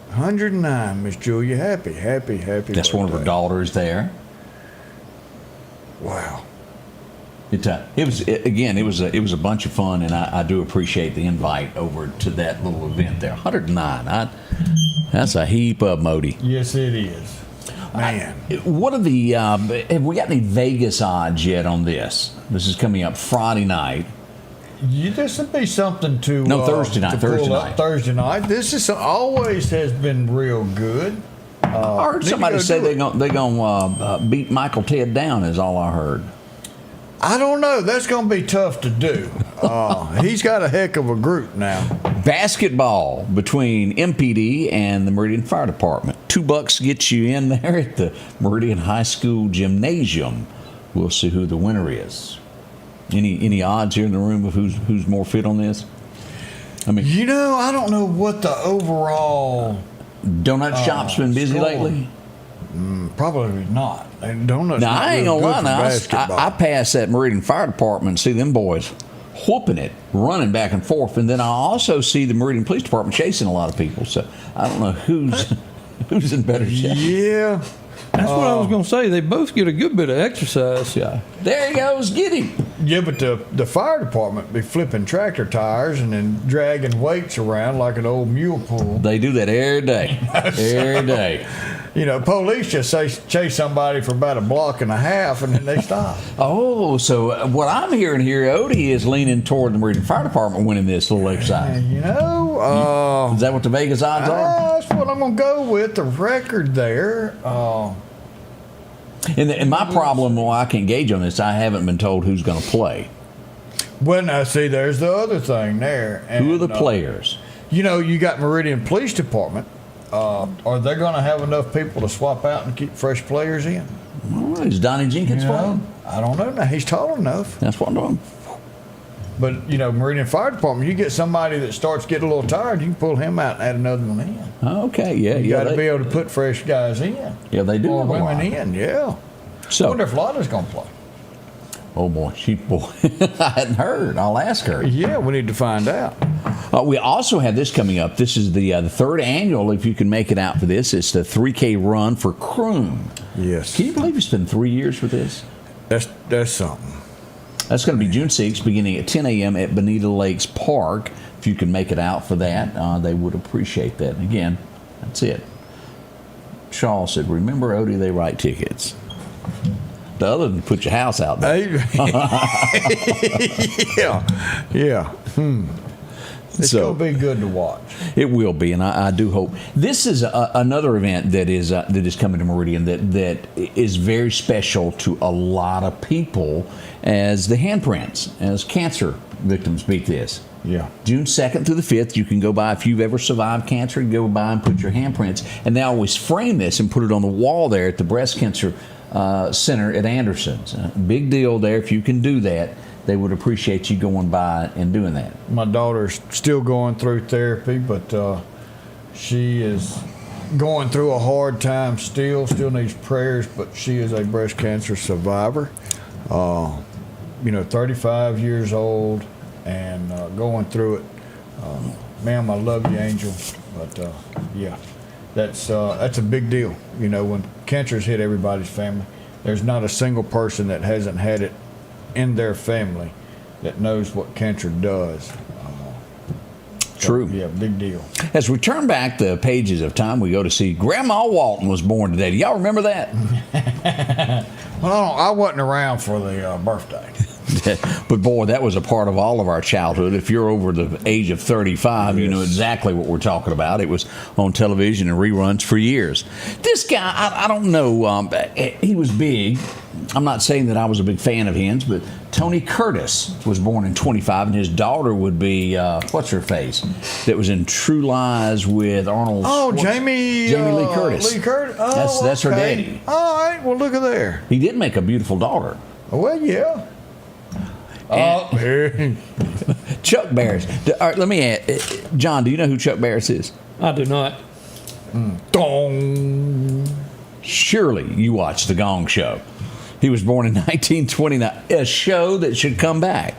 109, Miss Julia. Happy That's birthday. one of her daughters there. Wow. It was a bunch of fun, and I do appreciate the invite over to that little event there. 109. That's a heap of Modi. Yes, it is. Man. What are the have we got any Vegas odds yet on this? This is coming up Friday night. This would be something to Thursday night. Thursday night. This is always has been real good. I heard somebody say they're gonna beat Michael Ted down. Is all I heard. I don't know. That's going to be tough to do. He's got a heck of a group now. Basketball between MPD and the Meridian Fire Department. $2 gets you in there at the Meridian High School Gymnasium. We'll see who the winner is. Any odds here in the room of who's more fit on this? I mean, I don't know what the overall donut shop's been busy lately. Probably not. Donuts. Now, I ain't gonna lie. Now, I pass that Meridian Fire Department and see them boys whooping it, running back and forth, and then I also see the Meridian Police Department chasing a lot of people. So I don't know who's in better shape. Yeah, that's what I was gonna say. They both get a good bit of exercise. Yeah, there he goes. Get him. Yeah, but the fire department be flipping tractor tires and then dragging weights around like an old mule pool. They do that every day. Every day. You know, police just chase somebody for about a block and a half and then they stop. Oh, so what I'm hearing here, Odie is leaning toward the Meridian Fire Department winning this little exercise. You know, is that what the Vegas odds are? That's what I'm going to go with. The record there. And my problem, well, I can gauge on this, I haven't been told who's going to play. Well, now, see, there's the other thing there. And, who are the players? You know, you got Meridian Police Department. Are they going to have enough people to swap out and keep fresh players in? Well, is Donnie Jenkins playing? I don't know. Now, he's tall enough. That's what I'm doing. But, you know, Meridian Fire Department, you get somebody that starts getting a little tired, you can pull him out and add another one in. Okay, yeah. You got to be able to put fresh guys in. Yeah, they do. Or women in, yeah. So, I wonder if Lotta's going to play. Oh, boy. I hadn't heard. I'll ask her. Yeah, we need to find out. We also have this coming up. This is the third annual, if you can make it out for this. It's the 3K run for Croon. Yes. Can you believe it's been 3 years for this? That's something. That's going to be June 6th, beginning at 10 a.m. at Bonita Lakes Park. If you can make it out for that, they would appreciate that. Again, that's it. Shaw said, remember, Odie, they write tickets. The other than put your house out there. Yeah. It's going to be good to watch. It will be, and I do hope. This is another event that is coming to Meridian that is very special to a lot of people as the handprints, as cancer victims beat this. Yeah. June 2nd through the 5th, you can go by, if you've ever survived cancer, go by and put your handprints. And they always frame this and put it on the wall there at the Breast Cancer Center at Anderson's. Big deal there. If you can do that, they would appreciate you going by and doing that. My daughter's still going through therapy, but she is going through a hard time still needs prayers, but she is a breast cancer survivor. 35 years old and going through it. Ma'am, I love you, Angel, but yeah, that's a big deal. You know, when cancer's hit everybody's family, there's not a single person that hasn't had it in their family that knows what cancer does. True. Yeah, big deal. As we turn back the pages of time, we go to see Grandma Walton was born today. Do y'all remember that? Well, I wasn't around for the birthday. But boy, that was a part of all of our childhood. If you're over the age of 35, yes, you know exactly what we're talking about. It was on television and reruns for years. This guy, I don't know, he was big. I'm not saying that I was a big fan of his, but Tony Curtis was born in 25, and his daughter would be, what's her face, that was in True Lies with Arnold. Oh, Jamie Lee Curtis. Lee Curtis. Oh, that's her okay. daddy. All right, well, look at there. He did make a beautiful daughter. Well, yeah. Chuck Barris. All right, let me ask, John, do you know who Chuck Barris is? I do not. Gong. Surely you watched The Gong Show. He was born in 1929, a show that should come back.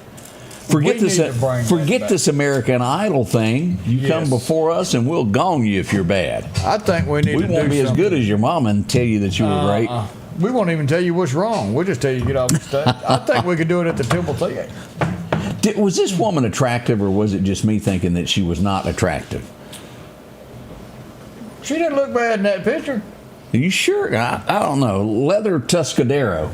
Forget this American Idol thing. You come before us and we'll gong you if you're bad. I think we need to do We won't be as good as your mama and tell you that you were great. We won't even tell you what's wrong. We'll just tell you to get off the stage. I think we could do it at the Temple Theater. Was this woman attractive, or was it just me thinking that she was not attractive? She didn't look bad in that picture. Are you sure? I don't know. Leather Tuscadero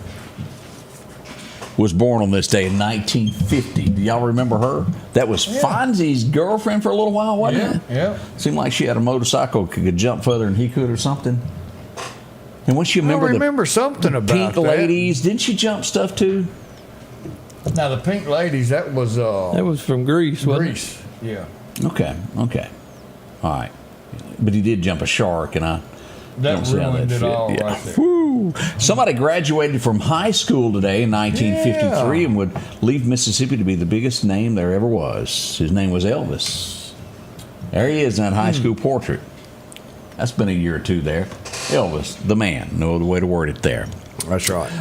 was born on this day in 1950. Do y'all remember her? That was Fonzie's girlfriend for a little while, wasn't it? Yeah. Seemed like she had a motorcycle, could jump further than he could or something. And once you remember something about Pink that. Ladies, didn't she jump stuff too? Now the Pink Ladies, that was from Greece, wasn't it? Yeah. Okay. All right. But he did jump a shark, and I that ruined it all right there. Woo. Somebody graduated from high school today in 1953 and would leave Mississippi to be the biggest name there ever was. His name was Elvis. There he is in that high school portrait. That's been a year or two there. Elvis, the man. No other way to word it there. That's right.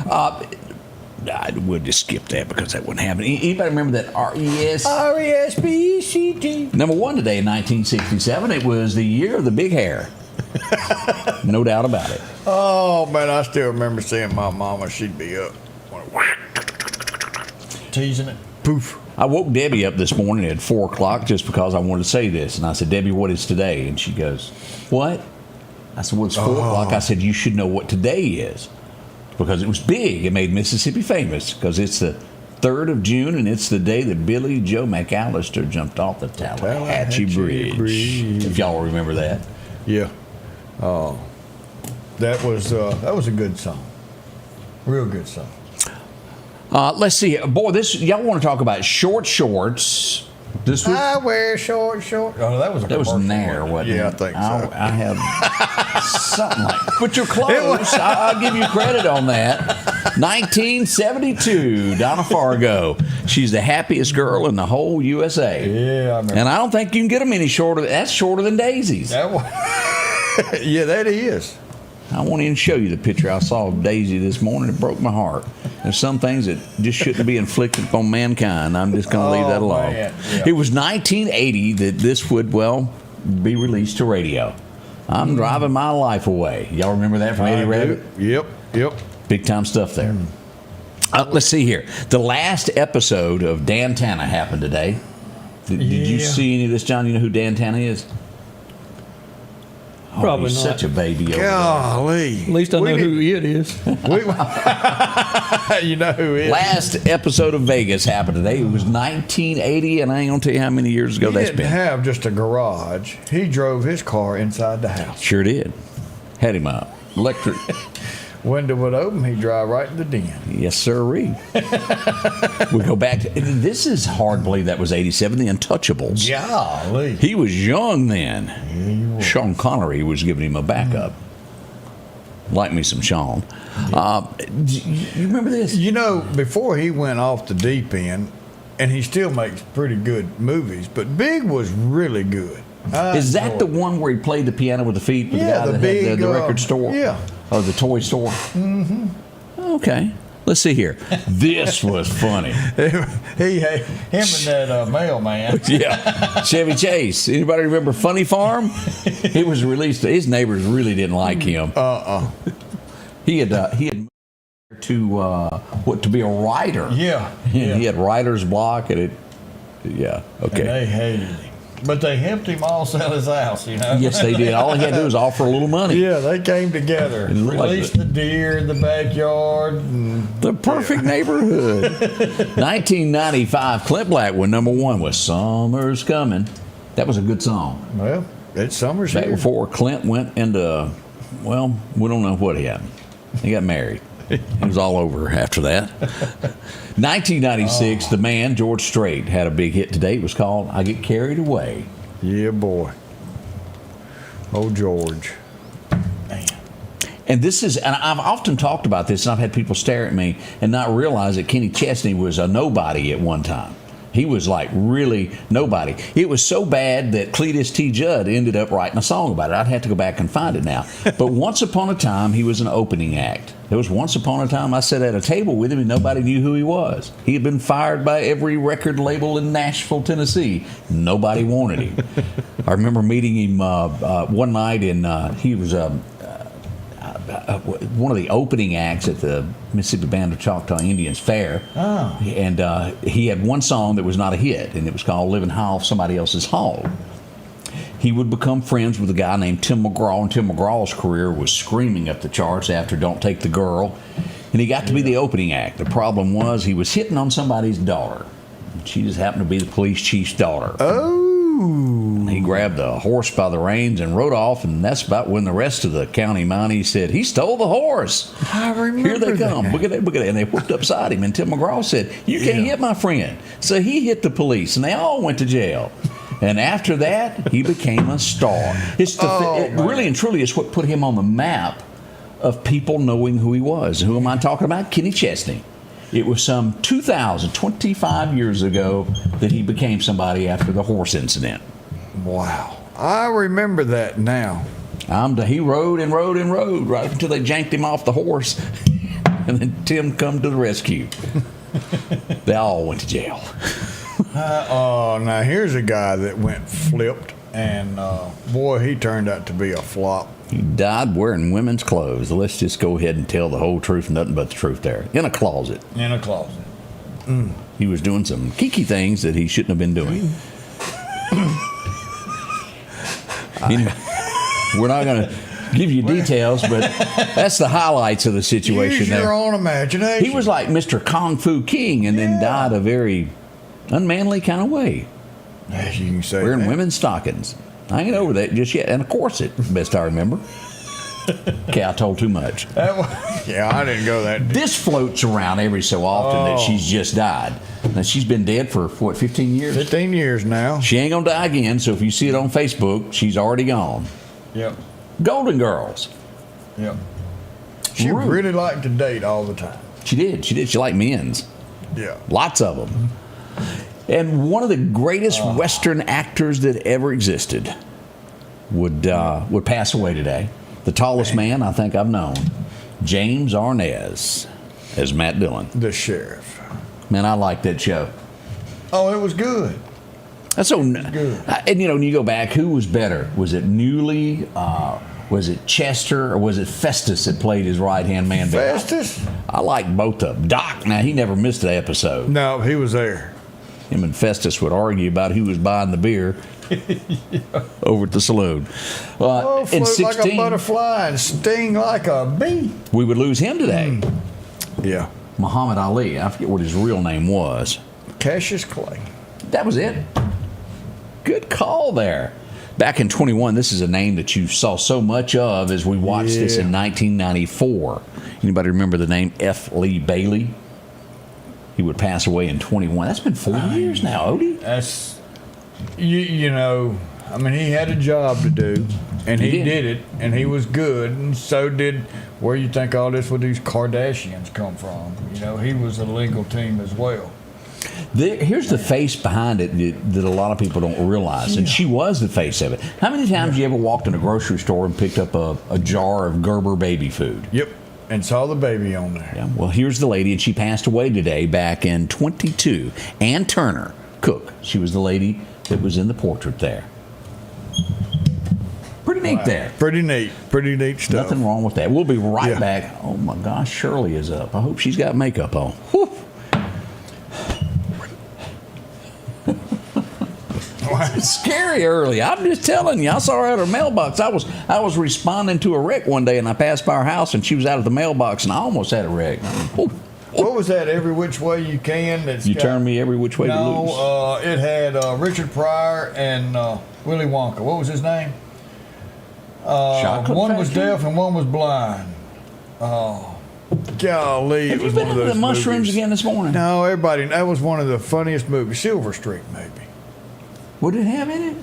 We'll just skip that because that wouldn't happen. Anybody remember that R-E-S? R-E-S-P-E-C-T. Number one today in 1967. It was the year of the big hair. No doubt about it. Oh, man, I still remember seeing my mama. She'd be up. teasing it. Poof. I woke Debbie up this morning at 4 o'clock just because I wanted to say this. And I said, Debbie, what is today? And she goes, what? I said, well, it's 4 o'clock. I said, you should know what today is. Because it was big. It made Mississippi famous. Because it's the 3rd of June, and it's the day that Billy Joe McAllister jumped off the Tallahatchie Bridge. If y'all remember that. Yeah. That was a good song. Real good song. Let's see. Boy, y'all want to talk about short shorts. This was, I wear short. Oh, that was Nair, wasn't it? Yeah, I think so. I have something like that. But you're close. I'll give you credit on that. 1972, Donna Fargo. She's the happiest girl in the whole USA. Yeah, I remember. And I don't think you can get them any shorter. That's shorter than Daisy's. Yeah, that is. I won't even show you the picture I saw of Daisy this morning. It broke my heart. There's some things that just shouldn't be inflicted upon mankind. I'm just going to leave that alone. Man. Yeah. It was 1980 that this would, be released to radio. I'm driving my life away. Y'all remember that from Eddie Rabbit? Yep. Big time stuff there. Let's see here. The last episode of Dan Tana happened today. Did you see any of this, John? You know who Dan Tana is? Probably he's not. Such a baby over Golly. At least I know who it is. You know who it is. Last episode of Vegas happened today. It was 1980, and I ain't going to tell you how many years ago that's been. He didn't have just a garage. He drove his car inside the house. Sure did. Had him up. Electric. Window would open, he'd drive right in the den. Yes, sirree. We go back to, this is hard to believe that was 87, The Untouchables. Golly. He was young then. Sean Connery was giving him a backup. Like me some Sean. You remember this? You know, before he went off the deep end, and he still makes pretty good movies, but Big was really good. Is that the one where he played the piano with the feet with the guy that had the record store? Yeah. Or the toy store? Mm-hmm. Okay. Let's see here. This was funny. Him and that mailman. Yeah. Chevy Chase. Anybody remember Funny Farm? It was released. His neighbors really didn't like him. He had to be a writer. Yeah. He had writer's block, and okay. And they hated him. But they helped him all sell his house, you know? Yes, they did. All he had to do was offer a little money. Yeah, they came together. Released the deer in the backyard. The perfect neighborhood. 1995, Clint Blackwood, #1 was Summer's Coming. That was a good song. Well, it's summer's back here. Before Clint went into, we don't know what happened. He got married. It was all over after that. 1996, the man, George Strait, had a big hit today. It was called I Get Carried Away. Yeah, boy. Oh, George. Man. And I've often talked about this, and I've had people stare at me and not realize that Kenny Chesney was a nobody at one time. He was like really nobody. It was so bad that Cletus T. Judd ended up writing a song about it. I'd have to go back and find it now. But once upon a time, he was an opening act. There was once upon a time I sat at a table with him and nobody knew who he was. He had been fired by every record label in Nashville, Tennessee. Nobody wanted him. I remember meeting him one night, and he was one of the opening acts at the Mississippi Band of Choctaw Indians Fair. Oh. And he had one song that was not a hit, and it was called Living High Off Somebody Else's Hog. He would become friends with a guy named Tim McGraw, and Tim McGraw's career was screaming up the charts after Don't Take the Girl. And he got to be the opening act. The problem was he was hitting on somebody's daughter. She just happened to be the police chief's daughter. Oh. He grabbed the horse by the reins and rode off, and that's about when the rest of the county mountie said, he stole the horse. I remember Here they come. that. Look at that. And they whooped upside him, and Tim McGraw said, you can't hit my friend. So he hit the police, and they all went to jail. And after that, he became a star. It really and truly is what put him on the map of people knowing who he was. Who am I talking about? Kenny Chesney. It was some 25 years ago that he became somebody after the horse incident. Wow. I remember that now. He rode and rode and rode right until they janked him off the horse. And then Tim come to the rescue. They all went to jail. Now here's a guy that went flipped, and boy, he turned out to be a flop. He died wearing women's clothes. Let's just go ahead and tell the whole truth and nothing but the truth there. In a closet. In a closet. He was doing some kiki things that he shouldn't have been doing. We're not going to give you details, but that's the highlights of the situation. Use your own imagination. He was like Mr. Kung Fu King and then died a very unmanly kind of way. As you can say, wearing women's stockings. I ain't over that just yet. And a corset, best I remember. Okay, I told too much. Yeah, I didn't go that deep. This floats around every so often that she's just died. Now, she's been dead for, 15 years? 15 years now. She ain't going to die again, so if you see it on Facebook, she's already gone. Yep. Golden Girls. Yep. She really liked to date all the time. She did. She liked men's. Yeah. Lots of them. And one of the greatest Western actors that ever existed would pass away today. The tallest man I think I've known, James Arnaz, as Matt Dillon. The sheriff. Man, I liked that show. Oh, it was good. That's so good. And when you go back, who was better? Was it Newley? Was it Chester? Or was it Festus that played his right-hand man? Festus? I like both of them. Doc, now he never missed an episode. No, he was there. Him and Festus would argue about who was buying the beer over at the saloon. Float in 16, like a butterfly and sting like a bee. We would lose him today. Yeah. Muhammad Ali. I forget what his real name was. Cassius Clay. That was it. Good call there. Back in 21, this is a name that you saw so much of as we watched this in 1994. Anybody remember the name F. Lee Bailey? He would pass away in 21. That's been 40 years now, Odie. That's, you know, I mean, he had a job to do, and he did it, and he was good, and so did, where you think all this with these Kardashians come from. You know, he was a legal team as well. Here's the face behind it that a lot of people don't realize, and she was the face of it. How many times you ever walked in a grocery store and picked up a jar of Gerber baby food? Yep, and saw the baby on there. Yeah, well, here's the lady, and she passed away today back in 22. Ann Turner Cook. She was the lady that was in the portrait there. Pretty neat there. Pretty neat stuff. Nothing wrong with that. We'll be right back. Oh, my gosh, Shirley is up. I hope she's got makeup on. Whew. It's scary early. I'm just telling you. I saw her at her mailbox. I was responding to a wreck one day, and I passed by her house, and she was out of the mailbox, and I almost had a wreck. What was that? Every Which Way You Can? You Turn Me Every Which Way to Lose. No, it had Richard Pryor and Willy Wonka. What was his name? One was deaf and one was blind. Golly, Have it was you been one of into those the mushrooms movies. again this morning? No, everybody. That was one of the funniest movies. Silver Streak, maybe. What did it have in it?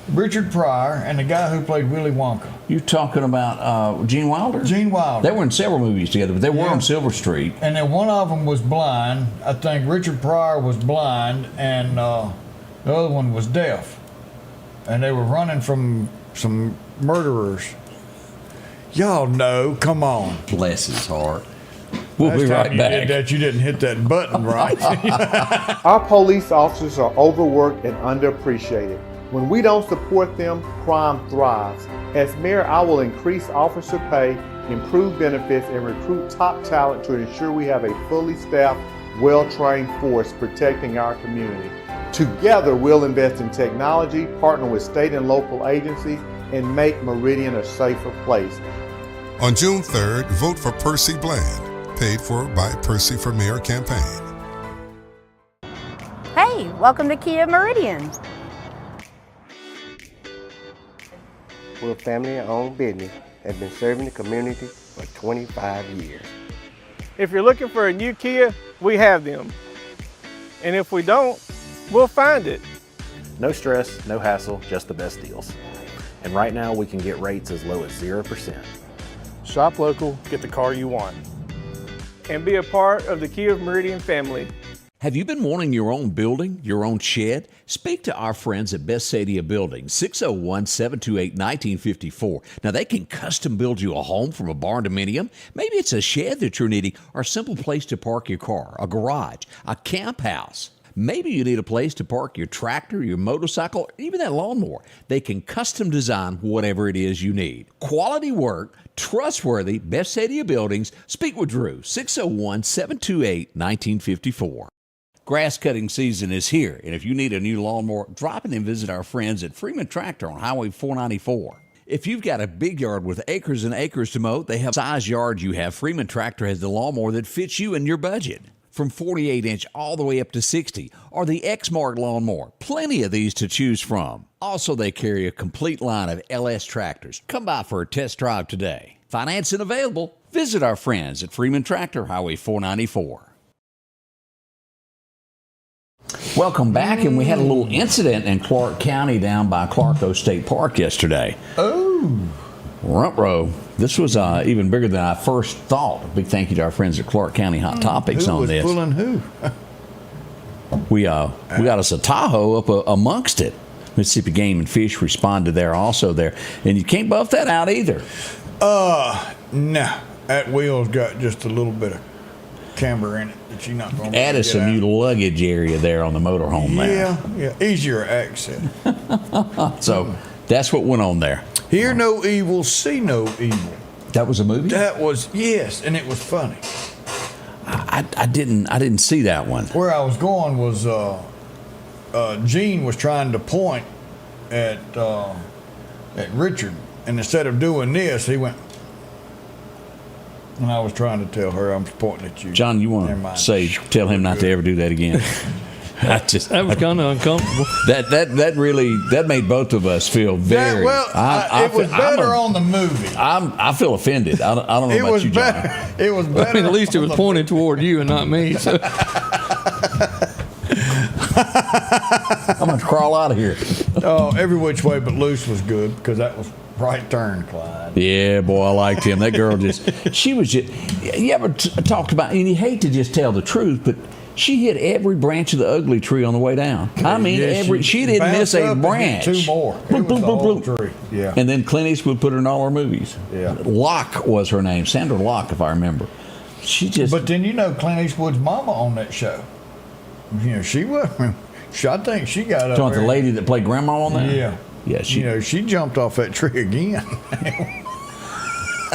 Richard Pryor and the guy who played Willy Wonka. You're talking about Gene Wilder? Gene Wilder. They were in several movies together, but they were on Silver Street. And then one of them was blind. I think Richard Pryor was blind, and the other one was deaf. And they were running from some murderers. Y'all know, come on. Bless his heart. We'll be Last right time you back. did that, you didn't hit that button right. Our police officers are overworked and underappreciated. When we don't support them, crime thrives. As mayor, I will increase officer pay, improve benefits, and recruit top talent to ensure we have a fully staffed, well-trained force protecting our community. Together, we'll invest in technology, partner with state and local agencies, and make Meridian a safer place. On June 3rd, vote for Percy Bland, paid for by Percy for Mayor campaign. Hey, welcome to Kia Meridian. We're a family-owned business that's been serving the community for 25 years. If you're looking for a new Kia, we have them. And if we don't, we'll find it. No stress, no hassle, just the best deals. And right now we can get rates as low as 0%. Shop local, get the car you want. And be a part of the Kia Meridian family. Have you been wanting your own building, your own shed? Speak to our friends at Best Sadia Building, 601-728-1954. Now, they can custom build you a home from a barn dominium. Maybe it's a shed that you're needing or a simple place to park your car, a garage, a camp house. Maybe you need a place to park your tractor, your motorcycle, or even that lawnmower. They can custom design whatever it is you need. Quality work, trustworthy, Best Sadia Buildings. Speak with Drew, 601-728-1954. Grass cutting season is here, and if you need a new lawnmower, drop in and visit our friends at Freeman Tractor on Highway 494. If you've got a big yard with acres and acres to mow, they have size yard you have. Freeman Tractor has the lawnmower that fits you and your budget. From 48-inch all the way up to 60, or the X-Mark lawnmower. Plenty of these to choose from. Also, they carry a complete line of LS tractors. Come by for a test drive today. Financing available. Visit our friends at Freeman Tractor, Highway 494. Welcome back, and we had a little incident in Clarke County down by Clarke State Park yesterday. Oh. Rump row. This was even bigger than I first thought. A big thank you to our friends at Clarke County Hot Topics on this. Who was pulling who? We got us a Tahoe up amongst it. Mississippi Game and Fish responded there also there. And you can't buff that out either. No. That wheel's got just a little bit of camber in it that you're not going to add us some new luggage area there on the motorhome there. Yeah. Easier access. So that's what went on there. Hear no evil, see no evil. That was a movie? That was, yes, and it was funny. I didn't see that one. Where I was going was Gene was trying to point at Richard, and instead of doing this, he went. And I was trying to tell her I'm pointing at you. John, you want to tell him not to ever do that again? That was kind of uncomfortable. That really made both of us feel very. It was better on the movie. I feel offended. I don't know about you, John. It was better. I mean, at least it was pointed toward you and not me. So. I'm going to crawl out of here. Every which way but loose was good because that was right turn, Clyde. Yeah, boy, I liked him. That girl she was just. You ever talked about? And you hate to just tell the truth, but. She hit every branch of the ugly tree on the way down. I mean, she didn't miss a branch. Two more. It was the whole tree. Yeah. And then Clint Eastwood put her in all her movies. Yeah. Locke was her name, Sandra Locke, if I remember. But then Clint Eastwood's mama on that show. She was. I think she got up. Talking the lady that played Grandma on there. Yeah. Yeah. She jumped off that tree again.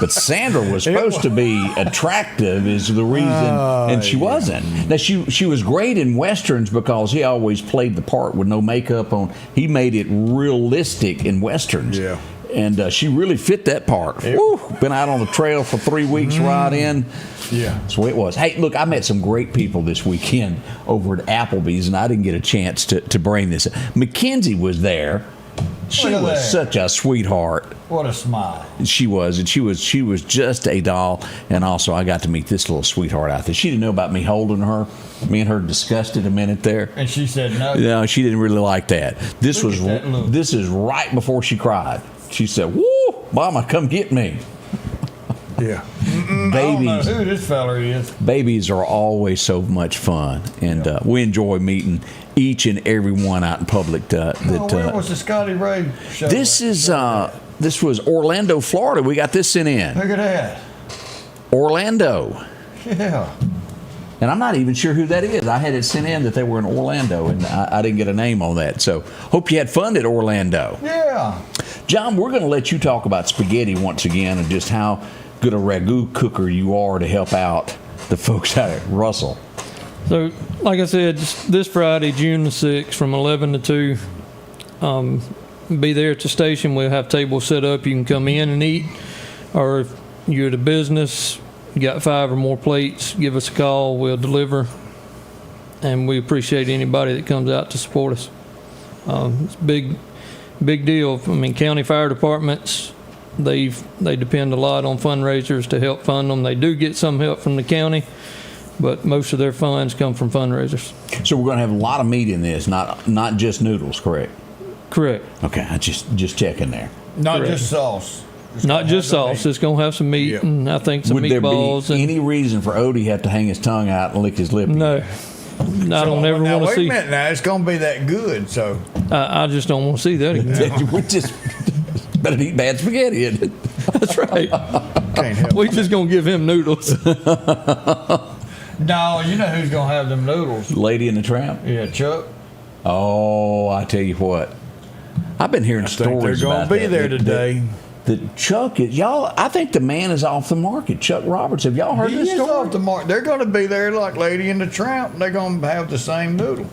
But Sandra was supposed to be attractive is the reason, and she wasn't. Now, she was great in Westerns because he always played the part with no makeup on. He made it realistic in Westerns. Yeah. And she really fit that part. Woo, been out on the trail for 3 weeks right in. Yeah. That's the way it was. Hey, look, I met some great people this weekend over at Applebee's, and I didn't get a chance to bring this. Mackenzie was there. She was such a sweetheart. What a smile. She was, and she was just a doll. And also, I got to meet this little sweetheart out there. She didn't know about me holding her. Me and her discussed it a minute there. And she said no. No, she didn't really like that. This is right before she cried. She said, "Woo, Mama, come get me." Yeah. Babies. I don't know who this fella is. Babies are always so much fun, and we enjoy meeting each and every one out in public. Where was the Scotty Ray show? This was Orlando, Florida. We got this sent in. Look at that. Orlando. Yeah. And I'm not even sure who that is. I had it sent in that they were in Orlando, and I didn't get a name on that. So hope you had fun at Orlando. Yeah. John, we're going to let you talk about spaghetti once again and just how good a ragu cooker you are to help out the folks out at Russell. So, like I said, this Friday, June the 6th, from 11 to 2, be there at the station. We'll have tables set up. You can come in and eat. Or if you're at a business, you got 5 or more plates, give us a call. We'll deliver. And we appreciate anybody that comes out to support us. It's a big deal. I mean, county fire departments, they depend a lot on fundraisers to help fund them. They do get some help from the county, but most of their funds come from fundraisers. So we're going to have a lot of meat in this, not just noodles, correct? Correct. Okay, I just checking there. Not just sauce. Not just sauce. It's going to have some meat and I think some meatballs. Would there be any reason for Odie to have to hang his tongue out and lick his lip? No. I don't ever want to see. Wait a minute now. It's going to be that good, so. I just don't want to see that again. We just better eat bad spaghetti, isn't it? That's right. Can't help We're just going to give him noodles. No, you know who's going to have them noodles? Lady in the Tramp? Yeah, Chuck. Oh, I tell you what. I've been hearing stories about that. They're going to be there today. that Chuck is, y'all, I think the man is off the market. Chuck Roberts. Have y'all heard He this is story? off the mark. They're going to be there like Lady and the Tramp. They're going to have the same noodle.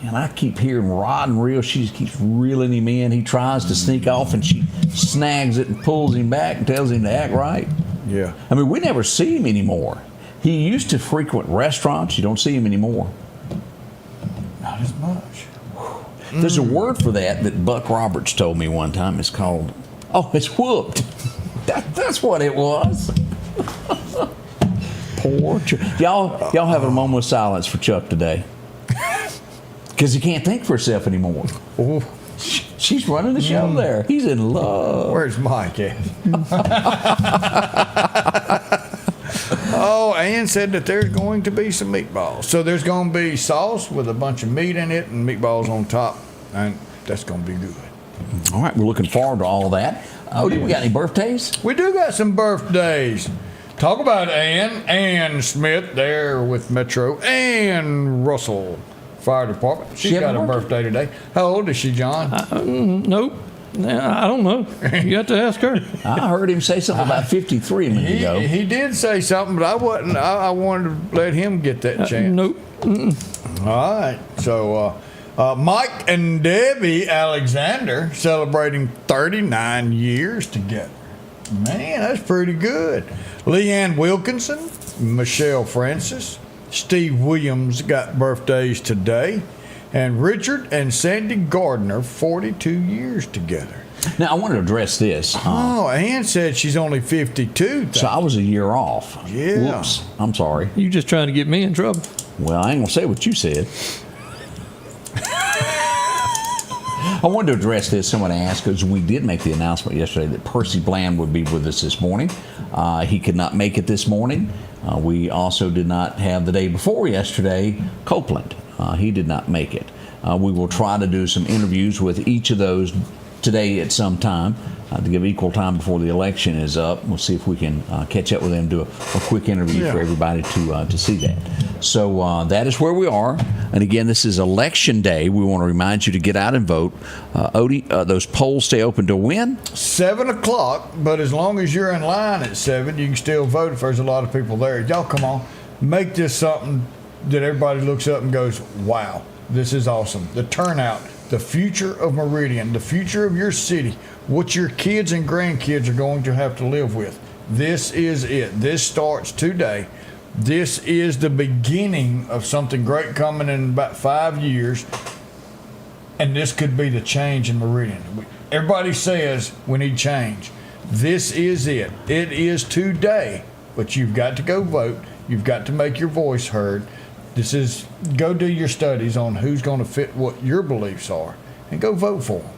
And I keep hearing rod and reel. She keeps reeling him in. He tries to sneak off, and she snags it and pulls him back and tells him to act right. Yeah. I mean, we never see him anymore. He used to frequent restaurants. You don't see him anymore. Not as much. There's a word for that Buck Roberts told me one time. It's called, it's whooped. That's what it was. Poor Chuck. Y'all have a moment of silence for Chuck today. Because he can't think for himself anymore. Oh. She's running the show there. He's in love. Where's Mike at? Oh, Ann said that there's going to be some meatballs. So there's going to be sauce with a bunch of meat in it and meatballs on top. And that's going to be good. All right, we're looking forward to all that. Odie, we got any birthdays? We do got some birthdays. Talk about Ann Smith there with Metro. Ann Russell Fire Department. She's got a birthday today. How old is she, John? Nope. I don't know. You got to ask her. I heard him say something about 53 a minute ago. He did say something, but I wasn't. I wanted to let him get that chance. Nope. All right. So Mike and Debbie Alexander celebrating 39 years together. Man, that's pretty good. Leanne Wilkinson, Michelle Francis, Steve Williams got birthdays today. And Richard and Sandy Gardner, 42 years together. Now, I want to address this. Ann said she's only 52. So I was a year off. Yeah. Whoops. I'm sorry. You just trying to get me in trouble. Well, I ain't going to say what you said. I wanted to address this. Someone asked, because we did make the announcement yesterday that Percy Bland would be with us this morning. He could not make it this morning. We also did not have the day before yesterday, Copeland. He did not make it. We will try to do some interviews with each of those today at some time to give equal time before the election is up. We'll see if we can catch up with them, do a quick interview for everybody to see that. So that is where we are. And again, this is Election Day. We want to remind you to get out and vote. Odie, those polls stay open to when? 7 o'clock, but as long as you're in line at 7, you can still vote if there's a lot of people there. Y'all come on, make this something that everybody looks up and goes, wow, this is awesome. The turnout, the future of Meridian, the future of your city, what your kids and grandkids are going to have to live with. This is it. This starts today. This is the beginning of something great coming in about 5 years, and this could be the change in Meridian. Everybody says we need change. This is it. It is today, but you've got to go vote. You've got to make your voice heard. This is, go do your studies on who's going to fit what your beliefs are, and go vote for them.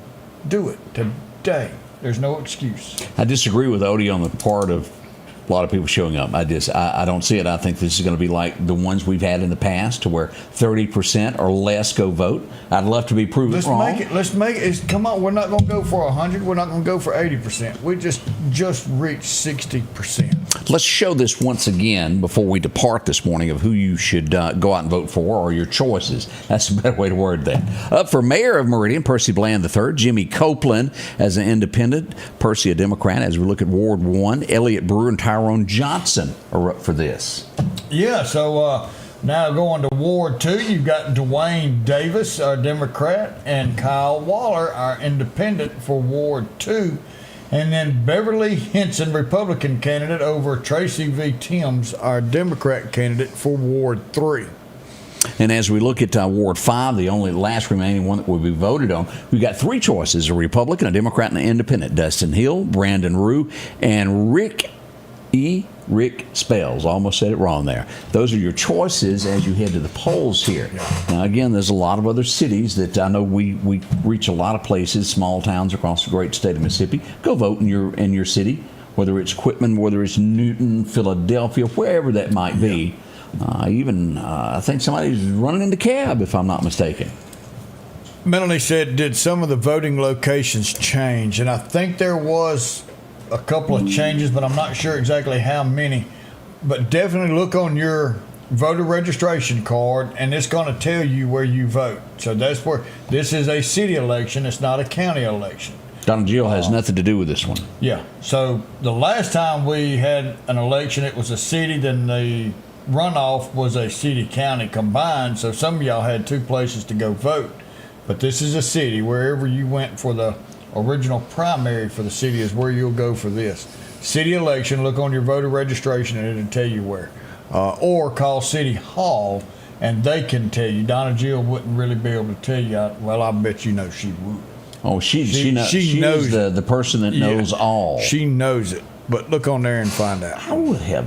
Do it today. There's no excuse. I disagree with Odie on the part of a lot of people showing up. I don't see it. I think this is going to be like the ones we've had in the past, to where 30% or less go vote. I'd love to be proven wrong. Let's make it. Come on, we're not going to go for 100. We're not going to go for 80%. We just reached 60%. Let's show this once again before we depart this morning of who you should go out and vote for, or your choices. That's a better way to word that. Up for mayor of Meridian, Percy Bland III. Jimmy Copeland as an independent. Percy a Democrat. As we look at Ward 1, Elliott Brewer and Tyrone Johnson are up for this. Yeah, so now going to Ward 2, you've got Dwayne Davis, our Democrat, and Kyle Waller, our independent for Ward 2. And then Beverly Henson, Republican candidate, over Tracy V. Timms, our Democrat candidate for Ward 3. And as we look at Ward 5, the only last remaining one that will be voted on, we've got three choices: a Republican, a Democrat, and an independent. Dustin Hill, Brandon Rue, and Rick Spells. Almost said it wrong there. Those are your choices as you head to the polls here. Now, again, there's a lot of other cities that I know we reach a lot of places, small towns across the great state of Mississippi. Go vote in your city, whether it's Quitman, whether it's Newton, Philadelphia, wherever that might be. I think somebody's running into cab, if I'm not mistaken. Melanie said, did some of the voting locations change? And I think there was a couple of changes, but I'm not sure exactly how many. But definitely look on your voter registration card, and it's going to tell you where you vote. So that's where, this is a city election. It's not a county election. Don Jill has nothing to do with this one. Yeah. So the last time we had an election, it was a city. Then the runoff was a city-county combined. So some of y'all had two places to go vote. But this is a city. Wherever you went for the original primary for the city is where you'll go for this. City election, look on your voter registration and it'll tell you where. Or call City Hall and they can tell you. Donna Jill wouldn't really be able to tell you. Well, I bet you know she would. Oh, she knows the person that knows all. She knows it. But look on there and find out. I would have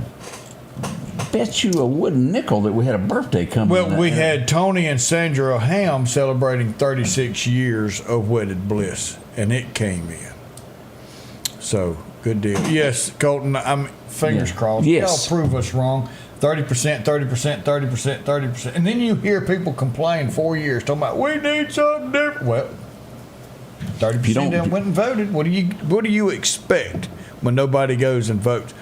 bet you a wooden nickel that we had a birthday coming. Well, we had Tony and Sandra Ham celebrating 36 years of wedded bliss, and it came in. So, good deal. Yes, Colton, I'm fingers crossed. Yes. Y'all prove us wrong. 30%, 30%, 30%, 30%. And then you hear people complain 4 years, talking about, we need something different. Well, 30% of them went and voted. What do you expect when nobody goes and votes?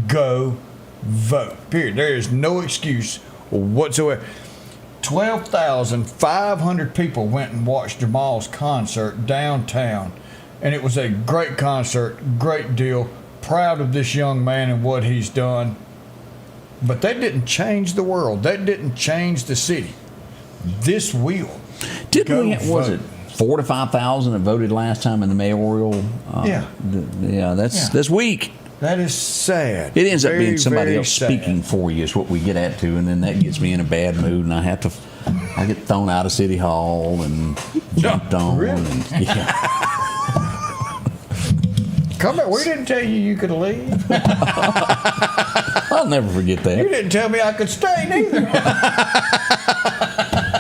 Go vote. Period. There is no excuse whatsoever. 12,500 people went and watched Jamal's concert downtown, and it was a great concert, great deal. Proud of this young man and what he's done. But that didn't change the world. That didn't change the city. This will. Was it 4,000 to 5,000 that voted last time in the mayoral? That's weak. That is sad. It ends up being somebody very else sad. speaking for you is what we get at to, and then that gets me in a bad mood, and I get thrown out of City Hall and jumped on. Really? And, yeah. Come here. We didn't tell you could leave. I'll never forget that. You didn't tell me I could stay neither.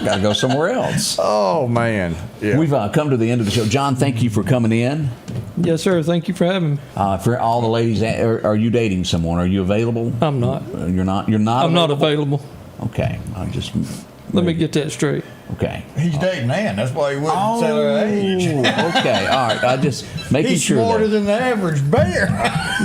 Got to go somewhere else. Oh, man. Yeah. We've come to the end of the show. John, thank you for coming in. Yes, sir. Thank you for having me. For all the ladies, are you dating someone? Are you available? I'm not. You're not? You're not I'm not available. Okay. I'm just... Let me get that straight. Okay. He's dating Ann. That's why he wouldn't tell her age. Okay. All right. I just making He's sure. He's smarter than the average bear.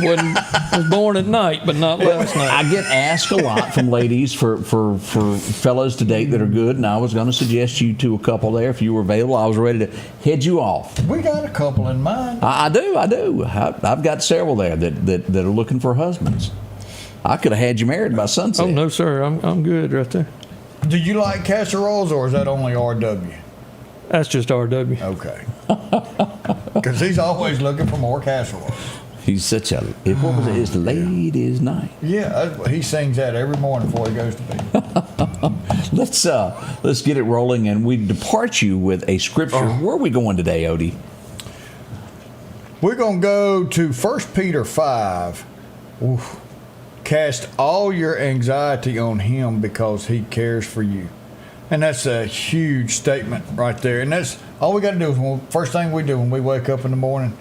Was born at night, but not last night. I get asked a lot from ladies for fellas to date that are good, and I was going to suggest you to a couple there if you were available. I was ready to head you off. We got a couple in mind. I do. I've got several there that are looking for husbands. I could have had you married by sunset. Oh no, sir. I'm good right there. Do you like casseroles, or is that only RW? That's just RW. Okay. Because he's always looking for more casseroles. He's such a... What was it? It's ladies' night. Yeah, he sings that every morning before he goes to bed. Let's get it rolling, and we depart you with a scripture. Where are we going today, Odie? We're going to go to 1 Peter 5. Oof. Cast all your anxiety on him because he cares for you. And that's a huge statement right there. And that's all we got to do is first thing we do when we wake up in the morning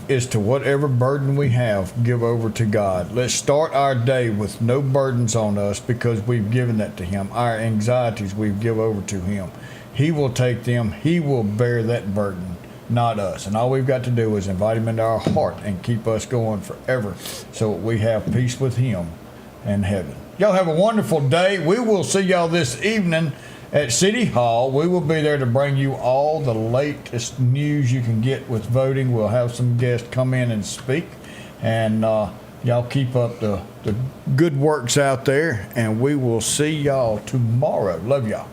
is to whatever burden we have, give over to God. Let's start our day with no burdens on us because we've given that to him. Our anxieties we've give over to him. He will take them. He will bear that burden, not us. And all we've got to do is invite him into our heart and keep us going forever so we have peace with him and heaven. Y'all have a wonderful day. We will see y'all this evening at City Hall. We will be there to bring you all the latest news you can get with voting. We'll have some guests come in and speak. And y'all keep up the good works out there. And we will see y'all tomorrow. Love y'all.